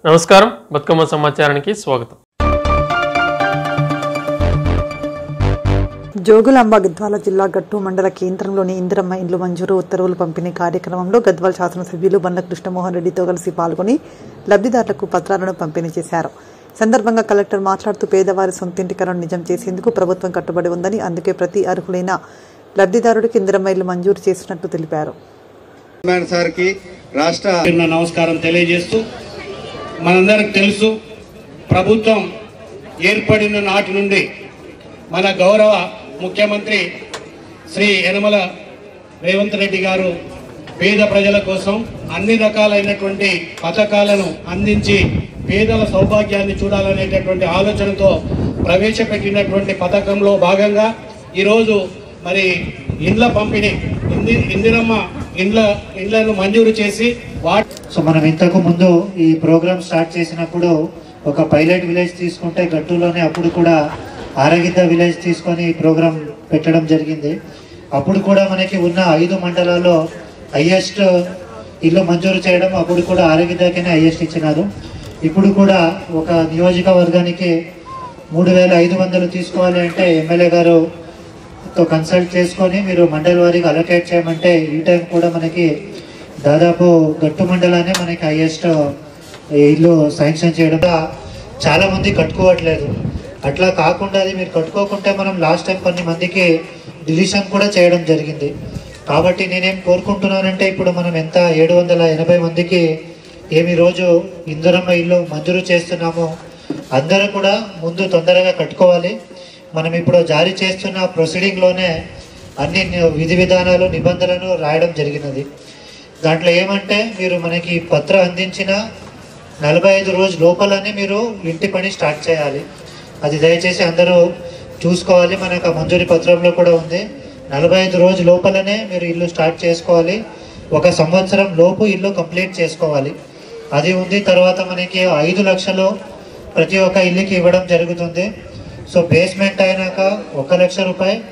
నమస్కారం బతుకమ్మ సమాచారానికి స్వాగతం. జోగులాంబ గద్వాల జిల్లా గట్టు మండల కేంద్రంలోని ఇందిరమ్మ ఇండ్లు మంజూరు ఉత్తర్వులు పంపిణీ కార్యక్రమంలో గద్వాల శాసనసభ్యులు బండ్ల కృష్ణమోహన్ రెడ్డితో కలిసి పాల్గొని లబ్ధిదారులకు పత్రాలను పంపిణీ చేశారు. సందర్భంగా కలెక్టర్ మాట్లాడుతూ పేదవారి సొంతింటి కలను నిజం చేసేందుకు ప్రభుత్వం కట్టుబడి ఉందని, అందుకే ప్రతి అర్హులైన లబ్ధిదారుడికి ఇందిరమ్మ ఇల్లు మంజూరు చేసినట్టు తెలిపారు. నమస్కారం తెలియజేస్తూ, మనందరికి తెలుసు ప్రభుత్వం ఏర్పడిన నాటి నుండి మన గౌరవ ముఖ్యమంత్రి శ్రీ యనమల రేవంత్ రెడ్డి గారు పేద ప్రజల కోసం అన్ని రకాలైనటువంటి పథకాలను అందించి పేదల సౌభాగ్యాన్ని చూడాలనేటటువంటి ఆలోచనతో ప్రవేశపెట్టినటువంటి పథకంలో భాగంగా ఈరోజు మరి ఇండ్ల పంపిణీ ఇందిరమ్మ ఇండ్లను మంజూరు చేసి సో మనం ఇంతకు ముందు ఈ ప్రోగ్రామ్ స్టార్ట్ చేసినప్పుడు ఒక పైలట్ విలేజ్ తీసుకుంటే గట్టులోనే అప్పుడు కూడా ఆరగిద్ద విలేజ్ తీసుకొని ఈ ప్రోగ్రామ్ పెట్టడం జరిగింది. అప్పుడు కూడా మనకి ఉన్న 5 మండలాల్లో హైయెస్ట్ ఇల్లు మంజూరు చేయడం అప్పుడు కూడా ఆరగిద్దకనే హైయెస్ట్ ఇచ్చినారు. ఇప్పుడు కూడా ఒక నియోజకవర్గానికి 3500 తీసుకోవాలి అంటే ఎమ్మెల్యే గారుతో కన్సల్ట్ చేసుకొని మీరు మండల వారికి అలొకేట్ చేయమంటే ఈ టైం కూడా మనకి దాదాపు గట్టు మండలానే మనకి హైయెస్ట్ ఇల్లు శాంక్షన్ చేయడం చాలా మంది కట్టుకోవట్లేదు. అట్లా కాకుండా అది మీరు కట్టుకోకుంటే మనం లాస్ట్ టైం కొన్ని మందికి డిలీషన్ కూడా చేయడం జరిగింది. కాబట్టి నేనేం కోరుకుంటున్నానంటే ఇప్పుడు మనం ఎంత 780 మందికి ఏమి రోజు ఇందిరమ్మ ఇల్లు మంజూరు చేస్తున్నామో అందరూ కూడా ముందు తొందరగా కట్టుకోవాలి. మనం ఇప్పుడు జారీ చేస్తున్న ప్రొసీడింగ్లోనే అన్ని విధి విధానాలు నిబంధనలు రాయడం జరిగినది. దాంట్లో ఏమంటే మీరు మనకి పత్ర అందించిన 45 రోజుల లోపలనే మీరు ఇంటి పని స్టార్ట్ చేయాలి. అది దయచేసి అందరూ చూసుకోవాలి. మనకు మంజూరీ పత్రంలో కూడా ఉంది. 45 రోజుల లోపలనే మీరు ఇల్లు స్టార్ట్ చేసుకోవాలి. 1 సంవత్సరం లోపు ఇల్లు కంప్లీట్ చేసుకోవాలి. అది ఉంది. తర్వాత మనకి 5 లక్షలు ప్రతి ఒక్క ఇల్లుకి ఇవ్వడం జరుగుతుంది. సో బేస్మెంట్ అయినాక 1 లక్ష రూపాయలు,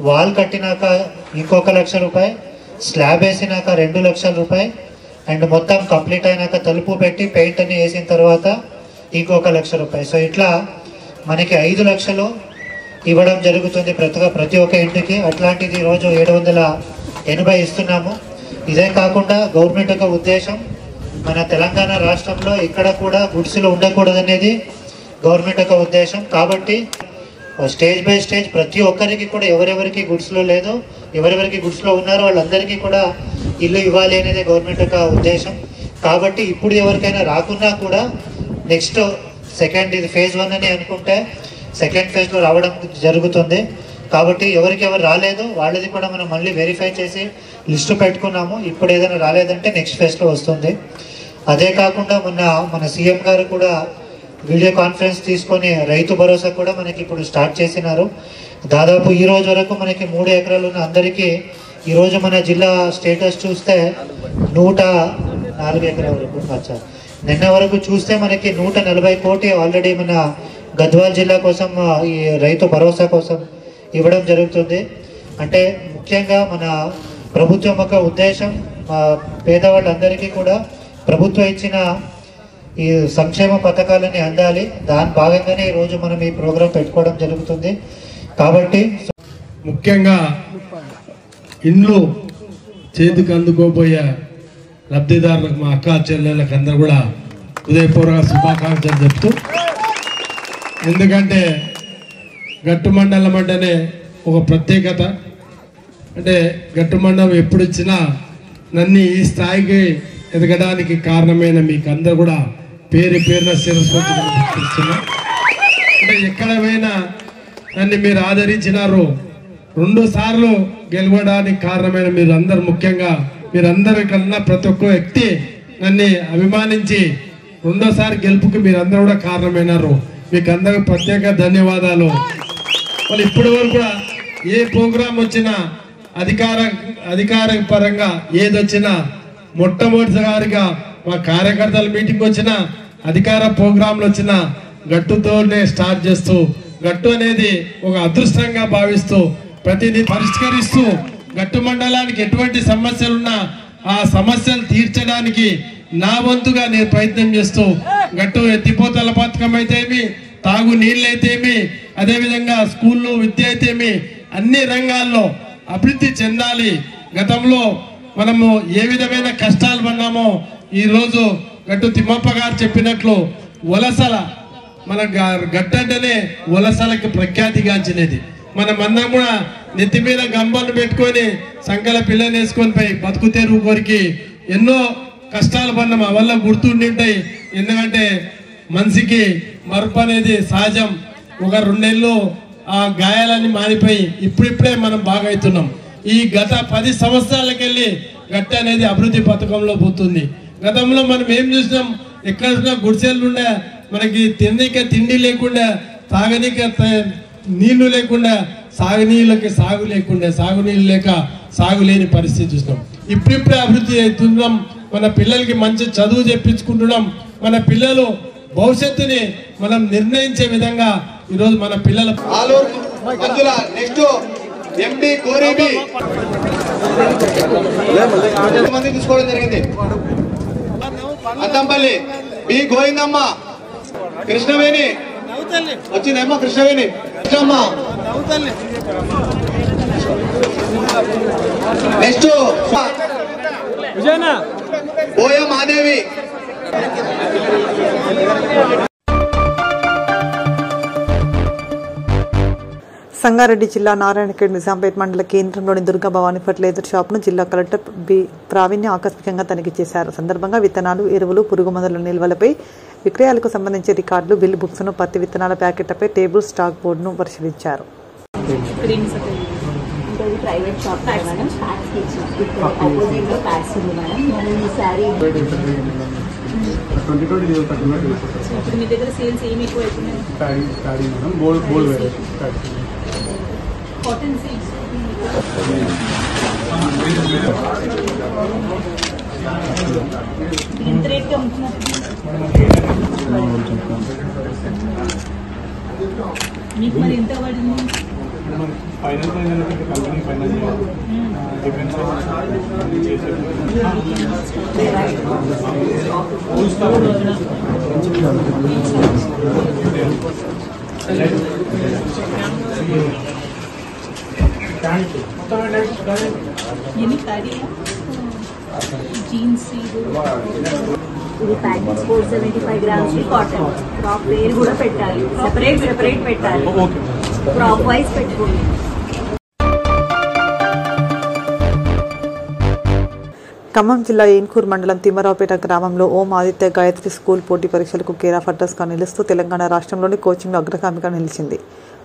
వాల్ కట్టినాక ఇంకొక 1 లక్ష రూపాయలు, స్లాబ్ వేసినాక 2 లక్షల రూపాయలు, అండ్ మొత్తం కంప్లీట్ అయినాక తలుపు పెట్టి పెయింట్ అన్ని వేసిన తర్వాత ఇంకొక 1 లక్ష రూపాయలు. సో ఇట్లా మనకి 5 లక్షలు ఇవ్వడం జరుగుతుంది ప్రతి ఒక్క ఇంటికి. అట్లాంటిది ఈరోజు 780 ఇస్తున్నాము. ఇదే కాకుండా గవర్నమెంట్ యొక్క ఉద్దేశం మన తెలంగాణ రాష్ట్రంలో ఇక్కడ కూడా గుడిసెలు ఉండకూడదనేది గవర్నమెంట్ యొక్క ఉద్దేశం. కాబట్టి స్టేజ్ బై స్టేజ్ ప్రతి ఒక్కరికి కూడా ఎవరెవరికి గుడిసెలో లేదో, ఎవరెవరికి గుడిసెలో ఉన్నారో వాళ్ళందరికీ కూడా ఇల్లు ఇవ్వాలి అనేది గవర్నమెంట్ యొక్క ఉద్దేశం. కాబట్టి ఇప్పుడు ఎవరికైనా రాకున్నా కూడా నెక్స్ట్ సెకండ్, ఇది ఫేజ్ 1 అని అనుకుంటే సెకండ్ ఫేజ్లో రావడం జరుగుతుంది. కాబట్టి ఎవరు రాలేదో వాళ్ళది కూడా మనం మళ్ళీ వెరిఫై చేసి లిస్టు పెట్టుకున్నాము. ఇప్పుడు ఏదైనా రాలేదంటే నెక్స్ట్ ఫేజ్లో వస్తుంది. అదే కాకుండా మన సీఎం గారు కూడా వీడియో కాన్ఫరెన్స్ తీసుకొని రైతు భరోసా కూడా మనకి ఇప్పుడు స్టార్ట్ చేసినారు. దాదాపు ఈ రోజు వరకు మనకి 3 ఎకరాలు ఉన్న అందరికీ ఈరోజు మన జిల్లా స్టేటస్ చూస్తే 104 ఎకరాల వరకు వచ్చారు. నిన్న వరకు చూస్తే మనకి 140 కోటి ఆల్రెడీ మన గద్వాల జిల్లా కోసం ఈ రైతు భరోసా కోసం ఇవ్వడం జరుగుతుంది. అంటే ముఖ్యంగా మన ప్రభుత్వం యొక్క ఉద్దేశం పేదవాళ్ళందరికీ కూడా ప్రభుత్వం ఇచ్చిన ఈ సంక్షేమ పథకాలని అందాలి. దాని భాగంగానే ఈరోజు మనం ఈ ప్రోగ్రాం పెట్టుకోవడం జరుగుతుంది. కాబట్టి ముఖ్యంగా ఇండ్లు చేతికి అందుకోబోయే లబ్ధిదారులకు మా అక్క చెల్లెళ్ళకి అందరూ కూడా హృదయపూర్వక శుభాకాంక్షలు చెప్తూ, ఎందుకంటే గట్టు మండలం అంటేనే ఒక ప్రత్యేకత. అంటే గట్టు మండలం ఎప్పుడు ఇచ్చినా నన్ను ఈ స్థాయికి ఎదగడానికి కారణమైన మీకు అందరూ కూడా పేరున శిరస్వంతున్నా. అంటే ఎక్కడ పోయినా నన్ను మీరు ఆదరించినారు. 2 సార్లు గెలవడానికి కారణమైన మీరు అందరు, ముఖ్యంగా మీరందరికన్నా ప్రతి ఒక్క వ్యక్తి నన్ను అభిమానించి 2సారి గెలుపుకి మీరందరూ కూడా కారణమైనారు. మీకు అందరికి ప్రత్యేక ధన్యవాదాలు. వాళ్ళు ఇప్పటి వరకు కూడా ఏ ప్రోగ్రాం వచ్చినా అధికార పరంగా ఏదొచ్చినా మొట్టమొదటిసారిగా మా కార్యకర్తల మీటింగ్ వచ్చినా అధికార ప్రోగ్రాంలు వచ్చినా గట్టుతోనే స్టార్ట్ చేస్తూ, గట్టు అనేది ఒక అదృష్టంగా భావిస్తూ ప్రతిదీ పరిష్కరిస్తూ గట్టు మండలానికి ఎటువంటి సమస్యలున్నా ఆ సమస్యలు తీర్చడానికి నా వంతుగా నేను ప్రయత్నం చేస్తూ గట్టు ఎత్తిపోతల పథకం అయితేమి, తాగు నీళ్ళు అయితేమి, అదేవిధంగా స్కూళ్ళు విద్య అయితేమి అన్ని రంగాల్లో అభివృద్ధి చెందాలి. గతంలో మనము ఏ విధమైన కష్టాలు పన్నామో ఈరోజు గట్టు తిమ్మప్ప గారు చెప్పినట్లు వలసల మన గట్టంటేనే వలసలకి ప్రఖ్యాతిగాంచినది. మనమందరం కూడా నెత్తి మీద గంపలు పెట్టుకొని సంకల పిల్లని వేసుకొని పోయి బతుకు తెరువు కోరికి ఎన్నో కష్టాలు పన్నాం. అవల్ల గుర్తుండింటాయి. ఎందుకంటే మనిషికి మరుపు అనేది సహజం. ఒక 2 నెలలు ఆ గాయాలన్నీ మారిపోయి ఇప్పుడిప్పుడే మనం బాగా అవుతున్నాం. ఈ గత 10 సంవత్సరాలకెళ్ళి గట్ట అనేది అభివృద్ధి పథకంలో పోతుంది. గతంలో మనం ఏం చూసినాం, ఎక్కడ గుడిసెలు ఉండే, మనకి తిననీక తిండి లేకుండా, తాగనీక నీళ్లు లేకుండా, సాగునీళ్ళకి సాగు లేకుండా, సాగునీళ్ళు లేక సాగు లేని పరిస్థితి చూసినాం. ఇప్పుడిప్పుడే అభివృద్ధి అవుతున్నాం. మన పిల్లలకి మంచి చదువు చెప్పించుకుంటున్నాం. మన పిల్లలు భవిష్యత్తుని మనం నిర్ణయించే విధంగా ఈరోజు మన పిల్లల ఎండి కోరేబి మంది తీసుకోవడం జరిగింది. అద్దంపల్లి బి గోవిందమ్మ, కృష్ణవేణి వచ్చిందేమో, కృష్ణవేణి కృష్ణమ్మ. నెక్స్ట్ బోయ మాదేవి. సంగారెడ్డి జిల్లా నారాయణఖేడ్ నిజాంపేట్ మండల కేంద్రంలోని దుర్గా భవానీ ఫర్టిలైజర్ షాప్ను జిల్లా కలెక్టర్ బి ప్రావీణ్య ఆకస్మికంగా తనిఖీ చేశారు. సందర్భంగా విత్తనాలు, ఎరువులు, పురుగు మందుల నిల్వలపై విక్రయాలకు సంబంధించి రికార్డులు, బిల్ బుక్స్ను, పత్తి విత్తనాల ప్యాకెట్లపై టేబుల్ స్టాక్ బోర్డును పరిశీలించారు. ప్రైవేట్ షాప్ మేడం, ఆపోజిట్ లో ప్యాక్స్ ఉంది మేడం. మనం ఈసారి ఇప్పుడు మీ దగ్గర సేల్స్ ఏమి ఎక్కువ అవుతున్నాయి? కాటన్ సీడ్స్ ఎంత రేట్ గా ఉంటున్నారు మీకు? మరి ఎంత పడింది? ఎన్ని ప్యాకెట్ జీన్స్? ఇది packets 475 grams cotton. Crop wear కూడా పెట్టాలి, సెపరేట్ పెట్టాలి, క్రాప్ వైజ్ పెట్టుకోండి. ఖమ్మం జిల్లా ఏన్కూర్ మండలం తిమ్మరావుపేట గ్రామంలో ఓం ఆదిత్య గాయత్రి స్కూల్ పోటీ పరీక్షలకు కేర్ ఆఫ్ అడ్రస్గా నిలుస్తూ తెలంగాణ రాష్ట్రంలోని కోచింగ్లో అగ్రగామిగా నిలిచింది.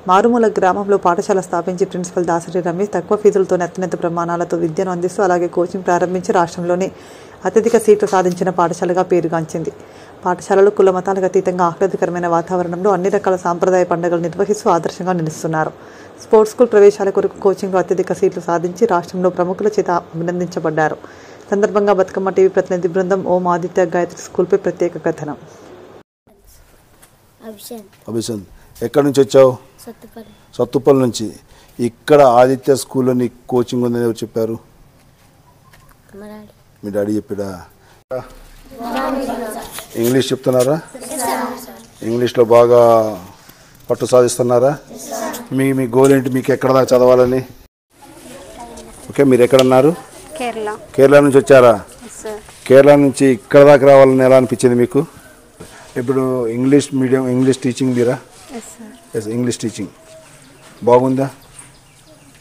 మారుమూల గ్రామంలో పాఠశాల స్థాపించి ప్రిన్సిపల్ దాసరి రమేష్ తక్కువ ఫీజులతో అత్యున్నత ప్రమాణాలతో విద్యను అందిస్తూ అలాగే కోచింగ్ ప్రారంభించి రాష్ట్రంలోనే అత్యధిక సీట్లు సాధించిన పాఠశాలగా పేరుగాంచింది. పాఠశాలలో కుల మతాలకు అతీతంగా ఆహ్లాదకరమైన వాతావరణంలో అన్ని రకాల సాంప్రదాయ పండుగలు నిర్వహిస్తూ ఆదర్శంగా నిలుస్తున్నారు. స్పోర్ట్స్ స్కూల్ ప్రవేశాల కొరకు కోచింగ్లో అత్యధిక సీట్లు సాధించి రాష్ట్రంలో ప్రముఖుల చేత అభినందించబడ్డారు. సందర్భంగా బతుకమ్మ టీవీ ప్రతినిధి బృందం ఓం ఆదిత్య గాయత్రి స్కూల్పై ప్రత్యేక కథనం. అభిషన్ ఎక్కడి నుంచి వచ్చావు? సత్తుపల్లి నుంచి. ఇక్కడ ఆదిత్య స్కూల్లో నీకు కోచింగ్ ఉందని ఎవరు చెప్పారు? మీ డాడీ చెప్పాడా? ఇంగ్లీష్ చెప్తున్నారా? ఇంగ్లీష్లో బాగా పట్టు సాధిస్తున్నారా? మీ గోల్ ఏంటి? మీకు ఎక్కడ దాకా చదవాలని? ఓకే, మీరు ఎక్కడన్నారు? కేరళ నుంచి వచ్చారా? కేరళ నుంచి ఇక్కడ దాకా రావాలని ఎలా అనిపించింది మీకు? ఇప్పుడు ఇంగ్లీష్ మీడియం, ఇంగ్లీష్ టీచింగ్ మీరా? ఎస్, ఇంగ్లీష్ టీచింగ్ బాగుందా?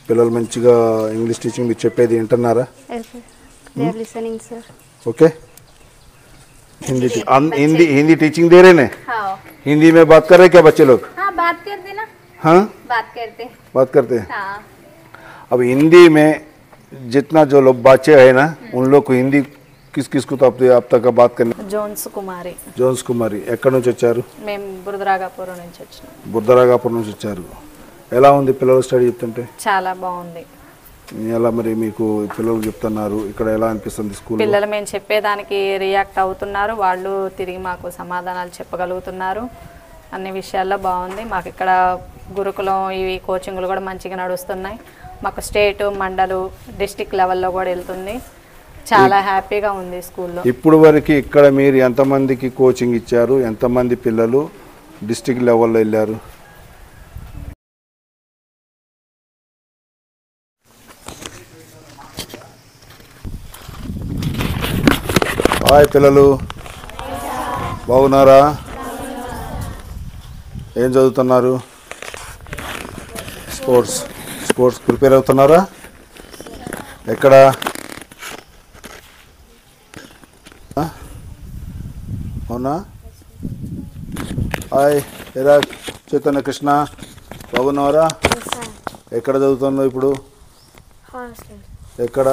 పిల్లలు మంచిగా ఇంగ్లీష్ టీచింగ్ మీరు చెప్పేది వింటున్నారా? ओके, हिंदी टीचिंग दे रहे हैं? हाँ। हिंदी में बात कर रहे हैं क्या बच्चे लोग? हाँ, बात करते ना। हाँ, बात करते हैं। हाँ। अब हिंदी में जितना जो लोग बच्चे हैं ना, उन लोग को हिंदी किस को तो आप तक बात करनी? जोन्स कुमारी ఎక్కడి నుంచి వచ్చారు? మేము బుర్దరాగాపురం నుంచి వచ్చాము. బుర్దరాగాపురం నుంచి వచ్చారు. ఎలా ఉంది పిల్లలు స్టడీ చెప్తుంటే? చాలా బాగుంది. ఎలా మరి మీకు పిల్లలు చెప్తున్నారు, ఇక్కడ ఎలా అనిపిస్తుంది స్కూల్? పిల్లలు మేము చెప్పేదానికి రియాక్ట్ అవుతున్నారు, వాళ్ళు తిరిగి మాకు సమాధానాలు చెప్పగలుగుతున్నారు. అన్ని విషయాల్లో బాగుంది. మాకు ఇక్కడ గురుకులం ఇవి కోచింగ్లు కూడా మంచిగా నడుస్తున్నాయి. మాకు స్టేట్, మండలు, డిస్టిక్ లెవెల్లో కూడా వెళ్తుంది. చాలా హ్యాపీగా ఉంది స్కూల్లో. ఇప్పుడు వరకు ఇక్కడ మీరు ఎంతమందికి కోచింగ్ ఇచ్చారు, ఎంతమంది పిల్లలు డిస్ట్రిక్ట్ లెవెల్లో వెళ్ళారు? హాయ్ పిల్లలు, బాగున్నారా? ఏం చదువుతున్నారు? స్పోర్ట్స్ ప్రిపేర్ అవుతున్నారా? ఎక్కడ? అవునా? హాయ్ ఎరా చైతన్య కృష్ణ, బాగున్నారా? ఎక్కడ చదువుతున్నావు ఇప్పుడు? ఎక్కడ?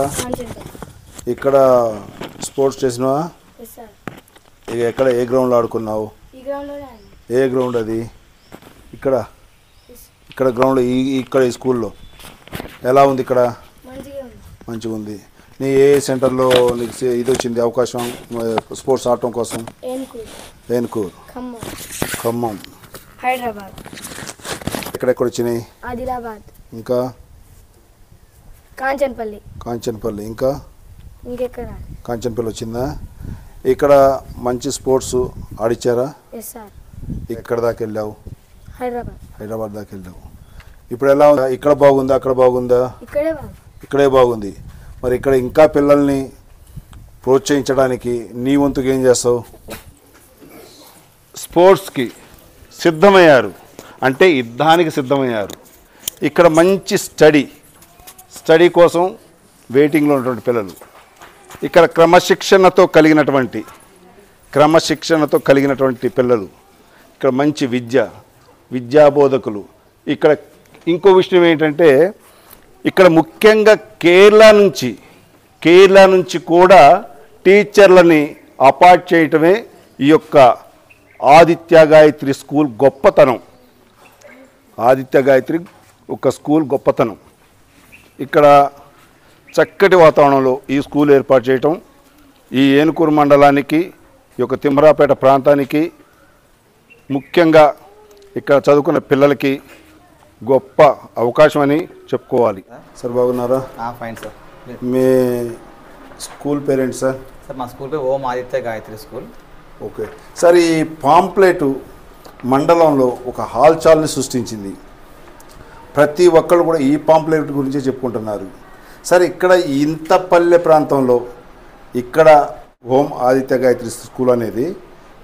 ఇక్కడ స్పోర్ట్స్ చేసినావా? ఇక ఎక్కడ, ఏ గ్రౌండ్లో ఆడుకున్నావు? ఏ గ్రౌండ్ అది? ఇక్కడ గ్రౌండ్, ఇక్కడ ఈ స్కూల్లో ఎలా ఉంది? ఇక్కడ మంచిగా ఉంది. నీ ఏ సెంటర్లో నీకు ఇది వచ్చింది అవకాశం స్పోర్ట్స్ ఆడటం కోసం? ఏన్కూర్, ఖమ్మం, హైదరాబాద్. ఎక్కడెక్కడ వచ్చినాయి? ఆదిలాబాద్, ఇంకా కాంచన్పల్లి, ఇంకా ఇంకెక్కడ? కాంచన్పల్లి వచ్చిందా? ఇక్కడ మంచి స్పోర్ట్స్ ఆడిచ్చారా? ఇక్కడ దాకా వెళ్ళావు? హైదరాబాద్ దాకా వెళ్ళావు. ఇప్పుడు ఎలా ఉంది? ఇక్కడ బాగుందా, అక్కడ బాగుందా? ఇక్కడే బాగుంది. మరి ఇక్కడ ఇంకా పిల్లల్ని ప్రోత్సహించడానికి నీ వంతుకు ఏం చేస్తావు? స్పోర్ట్స్కి సిద్ధమయ్యారు అంటే యుద్ధానికి సిద్ధమయ్యారు. ఇక్కడ మంచి స్టడీ కోసం వెయిటింగ్లో ఉన్నటువంటి పిల్లలు, ఇక్కడ క్రమశిక్షణతో కలిగినటువంటి పిల్లలు, ఇక్కడ మంచి విద్యాబోధకులు. ఇక్కడ ఇంకో విషయం ఏంటంటే ఇక్కడ ముఖ్యంగా కేరళ నుంచి కూడా టీచర్లని అపార్ట్ చేయటమే ఈ యొక్క ఆదిత్య గాయత్రి స్కూల్ గొప్పతనం. ఆదిత్య గాయత్రి ఒక స్కూల్ గొప్పతనం. ఇక్కడ చక్కటి వాతావరణంలో ఈ స్కూల్ ఏర్పాటు చేయటం ఈ ఏనుకూరు మండలానికి, ఈ యొక్క తిమ్మరాపేట ప్రాంతానికి, ముఖ్యంగా ఇక్కడ చదువుకున్న పిల్లలకి గొప్ప అవకాశం అని చెప్పుకోవాలి. సార్ బాగున్నారా? Fine sir. మీ స్కూల్ పేరెంట్స్ సార్? సార్ మా స్కూల్ పేరు Om Aditya Gayatri school. Okay sir, ఈ పాంప్లెట్ మండలంలో ఒక హాల్చాల్ని సృష్టించింది. ప్రతి ఒక్కళ్ళు కూడా ఈ పాంప్లెట్ గురించే చెప్పుకుంటున్నారు. సార్ ఇక్కడ ఇంత పల్లె ప్రాంతంలో ఇక్కడ ఓం ఆదిత్య గాయత్రి స్కూల్ అనేది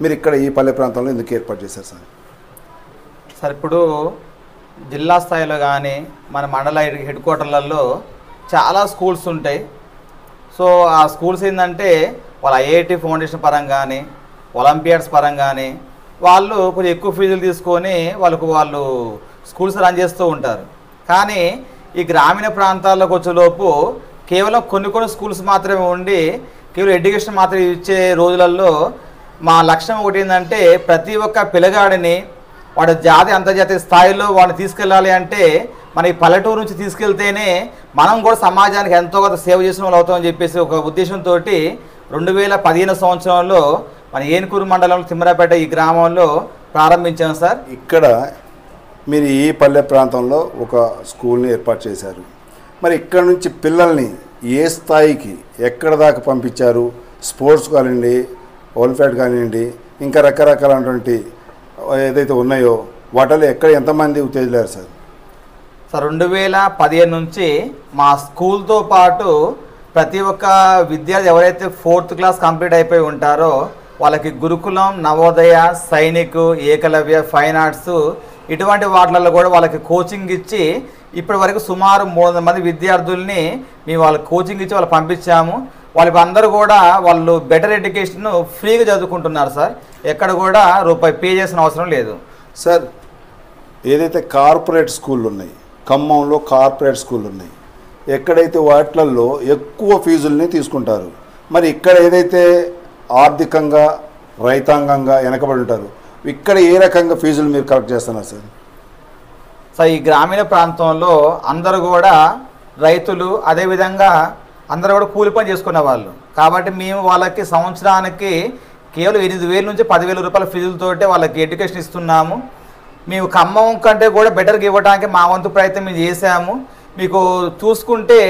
మీరు ఇక్కడ ఈ పల్లె ప్రాంతంలో ఎందుకు ఏర్పాటు చేశారు సార్? సార్ ఇప్పుడు జిల్లా స్థాయిలో కానీ మన మండల హెడ్ క్వార్టర్లలో చాలా స్కూల్స్ ఉంటాయి. సో ఆ స్కూల్స్ ఏంటంటే వాళ్ళ ఐఐటి ఫౌండేషన్ పరంగా కానీ ఒలింపియాడ్స్ పరంగా కానీ వాళ్ళు కొంచెం ఎక్కువ ఫీజులు తీసుకొని వాళ్ళు స్కూల్స్ రన్ చేస్తూ ఉంటారు. కానీ ఈ గ్రామీణ ప్రాంతాల్లోకి వచ్చేలోపు కేవలం కొన్ని స్కూల్స్ మాత్రమే ఉండి కేవలం ఎడ్యుకేషన్ మాత్రమే ఇచ్చే రోజులలో మా లక్ష్యం ఒకటి ఏంటంటే ప్రతి ఒక్క పిల్లగాడిని వాడు జాతీయ అంతర్జాతీయ స్థాయిలో వాడిని తీసుకెళ్ళాలి అంటే మన ఈ పల్లెటూరు నుంచి తీసుకెళ్తేనే మనం కూడా సమాజానికి ఎంతో కొంత సేవ చేసిన వాళ్ళు అవుతామని చెప్పేసి ఒక ఉద్దేశంతో 2015 సంవత్సరంలో మన ఏనుకూరు మండలంలో తిమ్మరాపేట ఈ గ్రామంలో ప్రారంభించాం సార్. ఇక్కడ మీరు ఈ పల్లె ప్రాంతంలో ఒక స్కూల్ని ఏర్పాటు చేశారు. మరి ఇక్కడ నుంచి పిల్లల్ని ఏ స్థాయికి ఎక్కడ దాకా పంపించారు? స్పోర్ట్స్ కానివ్వండి, ఒలింపియాడ్ కానివ్వండి, ఇంకా రకరకాలైనటువంటి ఏదైతే ఉన్నాయో వాటిలో ఎక్కడ ఎంతమంది ఉత్తేజులారు సార్? సార్ 2015 నుంచి మా స్కూల్తో పాటు ప్రతి ఒక్క విద్యార్థి ఎవరైతే 4th క్లాస్ కంప్లీట్ అయిపోయి ఉంటారో వాళ్ళకి గురుకులం, నవోదయ, సైనిక్, ఏకలవ్య, ఫైన్ ఆర్ట్స్ ఇటువంటి వాటిలలో కూడా వాళ్ళకి కోచింగ్ ఇచ్చి ఇప్పటి వరకు సుమారు 300 మంది విద్యార్థుల్ని మేము వాళ్ళకి కోచింగ్ ఇచ్చి వాళ్ళు పంపించాము. వాళ్ళకి అందరూ కూడా వాళ్ళు బెటర్ ఎడ్యుకేషన్ ఫ్రీగా చదువుకుంటున్నారు సార్. ఎక్కడ కూడా రూపాయి పే చేసిన అవసరం లేదు సార్. ఏదైతే కార్పొరేట్ స్కూళ్ళు ఉన్నాయి, ఖమ్మంలో కార్పొరేట్ స్కూళ్ళు ఉన్నాయి, ఎక్కడైతే వాటిల్లో ఎక్కువ ఫీజుల్ని తీసుకుంటారు. మరి ఇక్కడ ఏదైతే ఆర్థికంగా రైతాంగంగా వెనకబడి ఉంటారు, ఇక్కడ ఏ రకంగా ఫీజులు మీరు కలెక్ట్ చేస్తున్నారు సార్? సార్ ఈ గ్రామీణ ప్రాంతంలో అందరూ కూడా రైతులు, అదేవిధంగా అందరూ కూడా కూలి పని చేసుకునే వాళ్ళు కాబట్టి మేము వాళ్ళకి సంవత్సరానికి కేవలం 8,000 నుంచి 10,000 రూపాయల ఫీజులతోటే వాళ్ళకి ఎడ్యుకేషన్ ఇస్తున్నాము. మేము ఖమ్మం కంటే కూడా బెటర్గా ఇవ్వడానికి మా వంతు ప్రయత్నం మేము చేశాము. మీకు చూసుకుంటే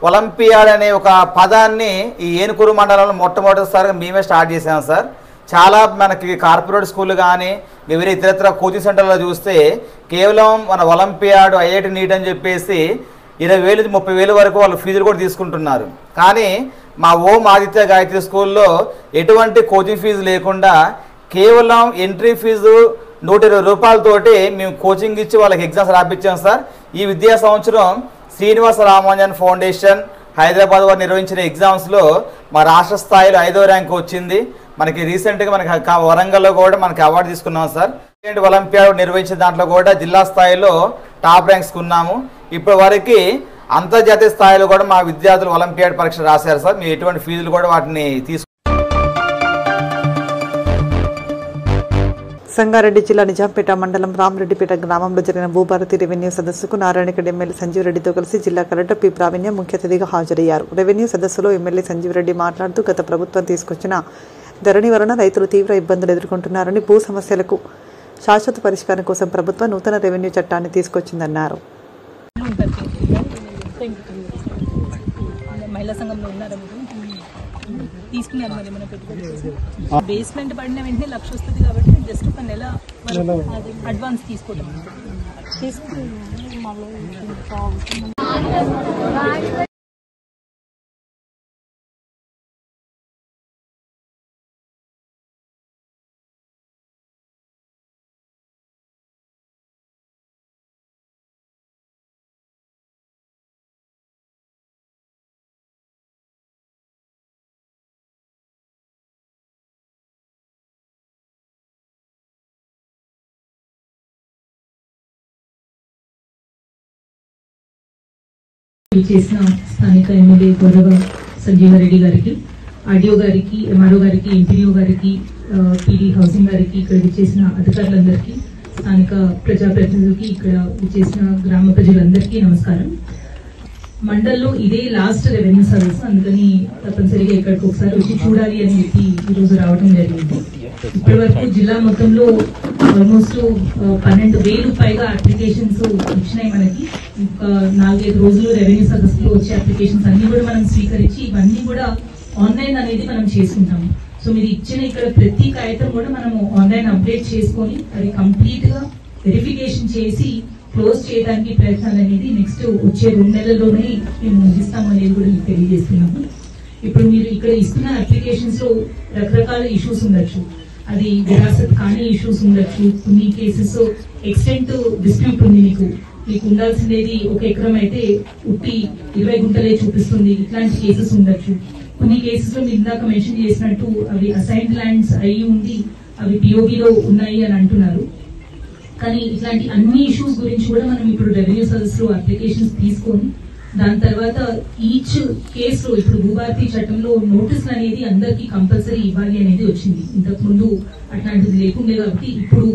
ఒలింపియాడ్ అనే ఒక పదాన్ని ఈ ఏనుకూరు మండలంలో మొట్టమొదటిసారిగా మేమే స్టార్ట్ చేసాం సార్. చాలా మనకి కార్పొరేట్ స్కూళ్ళు కానీ వేరే ఇతరత్ర కోచింగ్ సెంటర్లో చూస్తే కేవలం మన ఒలింపియాడ్ ఐఐటి నీట్ అని చెప్పేసి 20,000 30,000 వరకు వాళ్ళు ఫీజులు కూడా తీసుకుంటున్నారు. కానీ మా ఓం ఆదిత్య గాయత్రి స్కూల్లో ఎటువంటి కోచింగ్ ఫీజు లేకుండా కేవలం ఎంట్రీ ఫీజు 120 రూపాయలతోటి మేము కోచింగ్ ఇచ్చి వాళ్ళకి ఎగ్జామ్స్ రాపించాం సార్. ఈ విద్యా సంవత్సరం శ్రీనివాస రామానుజన్ ఫౌండేషన్ హైదరాబాద్ వారు నిర్వహించిన ఎగ్జామ్స్లో మా రాష్ట్ర స్థాయిలో 5వ ర్యాంక్ వచ్చింది. మనకి రీసెంట్గా మనకి వరంగల్లో కూడా మనకి అవార్డు తీసుకున్నాం సార్. ఒలింపియాడ్ నిర్వహించిన దాంట్లో కూడా జిల్లా స్థాయిలో టాప్ ర్యాంక్స్ ఉన్నాము. ఇప్పటి వరకు అంతర్జాతీయ స్థాయిలో కూడా మా విద్యార్థులు ఒలింపియాడ్ పరీక్ష రాశారు సార్. మేము ఎటువంటి ఫీజులు కూడా వాటిని సంగారెడ్డి జిల్లా నిజాంపేట మండలం రామరెడ్డిపేట గ్రామంలో జరిగిన భూభారతి రెవెన్యూ సదస్సుకు నారాయణగఢ్ ఎమ్మెల్యే సంజీవ్ రెడ్డితో కలిసి జిల్లా కలెక్టర్ పి ప్రావీణ్యం ముఖ్య అతిథిగా హాజరయ్యారు. రెవెన్యూ సదస్సులో ఎమ్మెల్యే సంజీవ్ రెడ్డి మాట్లాడుతూ గత ప్రభుత్వం తీసుకొచ్చిన ధరణి వలన రైతులు తీవ్ర ఇబ్బందులు ఎదుర్కొంటున్నారని, భూ సమస్యలకు శాశ్వత పరిష్కారం కోసం ప్రభుత్వం నూతన రెవెన్యూ చట్టాన్ని తీసుకొచ్చిందన్నారు. మహిళా సంఘంలో ఉన్నారా మీరు? తీసుకున్నారు మరి మన పెట్టుబడి బేస్మెంట్ పడిన వెంటనే 1,00,000 వస్తుంది కాబట్టి జస్ట్ ఒక నెల అడ్వాన్స్ తీసుకోవడం. చేసిన స్థానిక ఎమ్మెల్యే గౌరవ సంజీవారెడ్డి గారికి, ఆర్డీఓ గారికి, ఎంఆర్ఓ గారికి, ఎంపీడీఓ గారికి, పీడీ హౌసింగ్ గారికి, ఇక్కడ విచ్చేసిన అధికారులందరికీ, స్థానిక ప్రజాప్రతినిధులకి, ఇక్కడ విచ్చేసిన గ్రామ ప్రజలందరికీ నమస్కారం. మండల్లో ఇదే లాస్ట్ రెవెన్యూ సర్వీస్, అందుకని తప్పనిసరిగా ఇక్కడికి ఒకసారి వచ్చి చూడాలి అని చెప్పి ఈరోజు రావడం జరిగింది. ఇప్పటి వరకు జిల్లా మొత్తంలో ఆల్మోస్ట్ 12,000 పైగా అప్లికేషన్స్ ఇచ్చినాయి. మనకి ఇంకా 4-5 రోజులు రెవెన్యూ సదస్సులో వచ్చే అప్లికేషన్స్ అన్ని కూడా మనం స్వీకరించి ఇవన్నీ కూడా ఆన్లైన్ అనేది మనం చేసుకుంటాము. సో మీరు ఇచ్చిన ఇక్కడ ప్రతి కాగితం కూడా మనము ఆన్లైన్ అప్డేట్ చేసుకొని అది కంప్లీట్ గా వెరిఫికేషన్ చేసి క్లోజ్ చేయడానికి ప్రయత్నాలు అనేది నెక్స్ట్ వచ్చే 2 నెలల్లోనే మేము ముగిస్తాము అనేది కూడా మీకు తెలియజేస్తున్నాము. ఇప్పుడు మీరు ఇక్కడ ఇస్తున్న అప్లికేషన్స్ లో రకరకాల ఇష్యూస్ ఉండొచ్చు, అది విరాసత్ కానీ ఇష్యూస్ ఉండొచ్చు, కొన్ని కేసెస్ ఎక్స్టెంట్ డిస్ప్యూట్ ఉంది, మీకు ఉండాల్సిందేది 1 ఎకరం అయితే ఉట్టి 20 గుంటలే చూపిస్తుంది, ఇట్లాంటి కేసెస్ ఉండొచ్చు. కొన్ని కేసెస్ లో మీరు ఇందాక మెన్షన్ చేసినట్టు అవి అసైన్డ్ ల్యాండ్స్ అయ్యి ఉంది, అవి పిఓబిలో ఉన్నాయి అని అంటున్నారు. కానీ ఇట్లాంటి అన్ని ఇష్యూస్ గురించి కూడా మనం ఇప్పుడు రెవెన్యూ సర్వీస్లో అప్లికేషన్స్ తీసుకొని దాని తర్వాత ఈచ్ కేసులో ఇప్పుడు భూభారతి చట్టంలో నోటీసులు అనేది అందరికీ కంపల్సరీ ఇవ్వాలి అనేది వచ్చింది. ఇంతకు ముందు అట్లాంటిది లేకుండే కాబట్టి ఇప్పుడు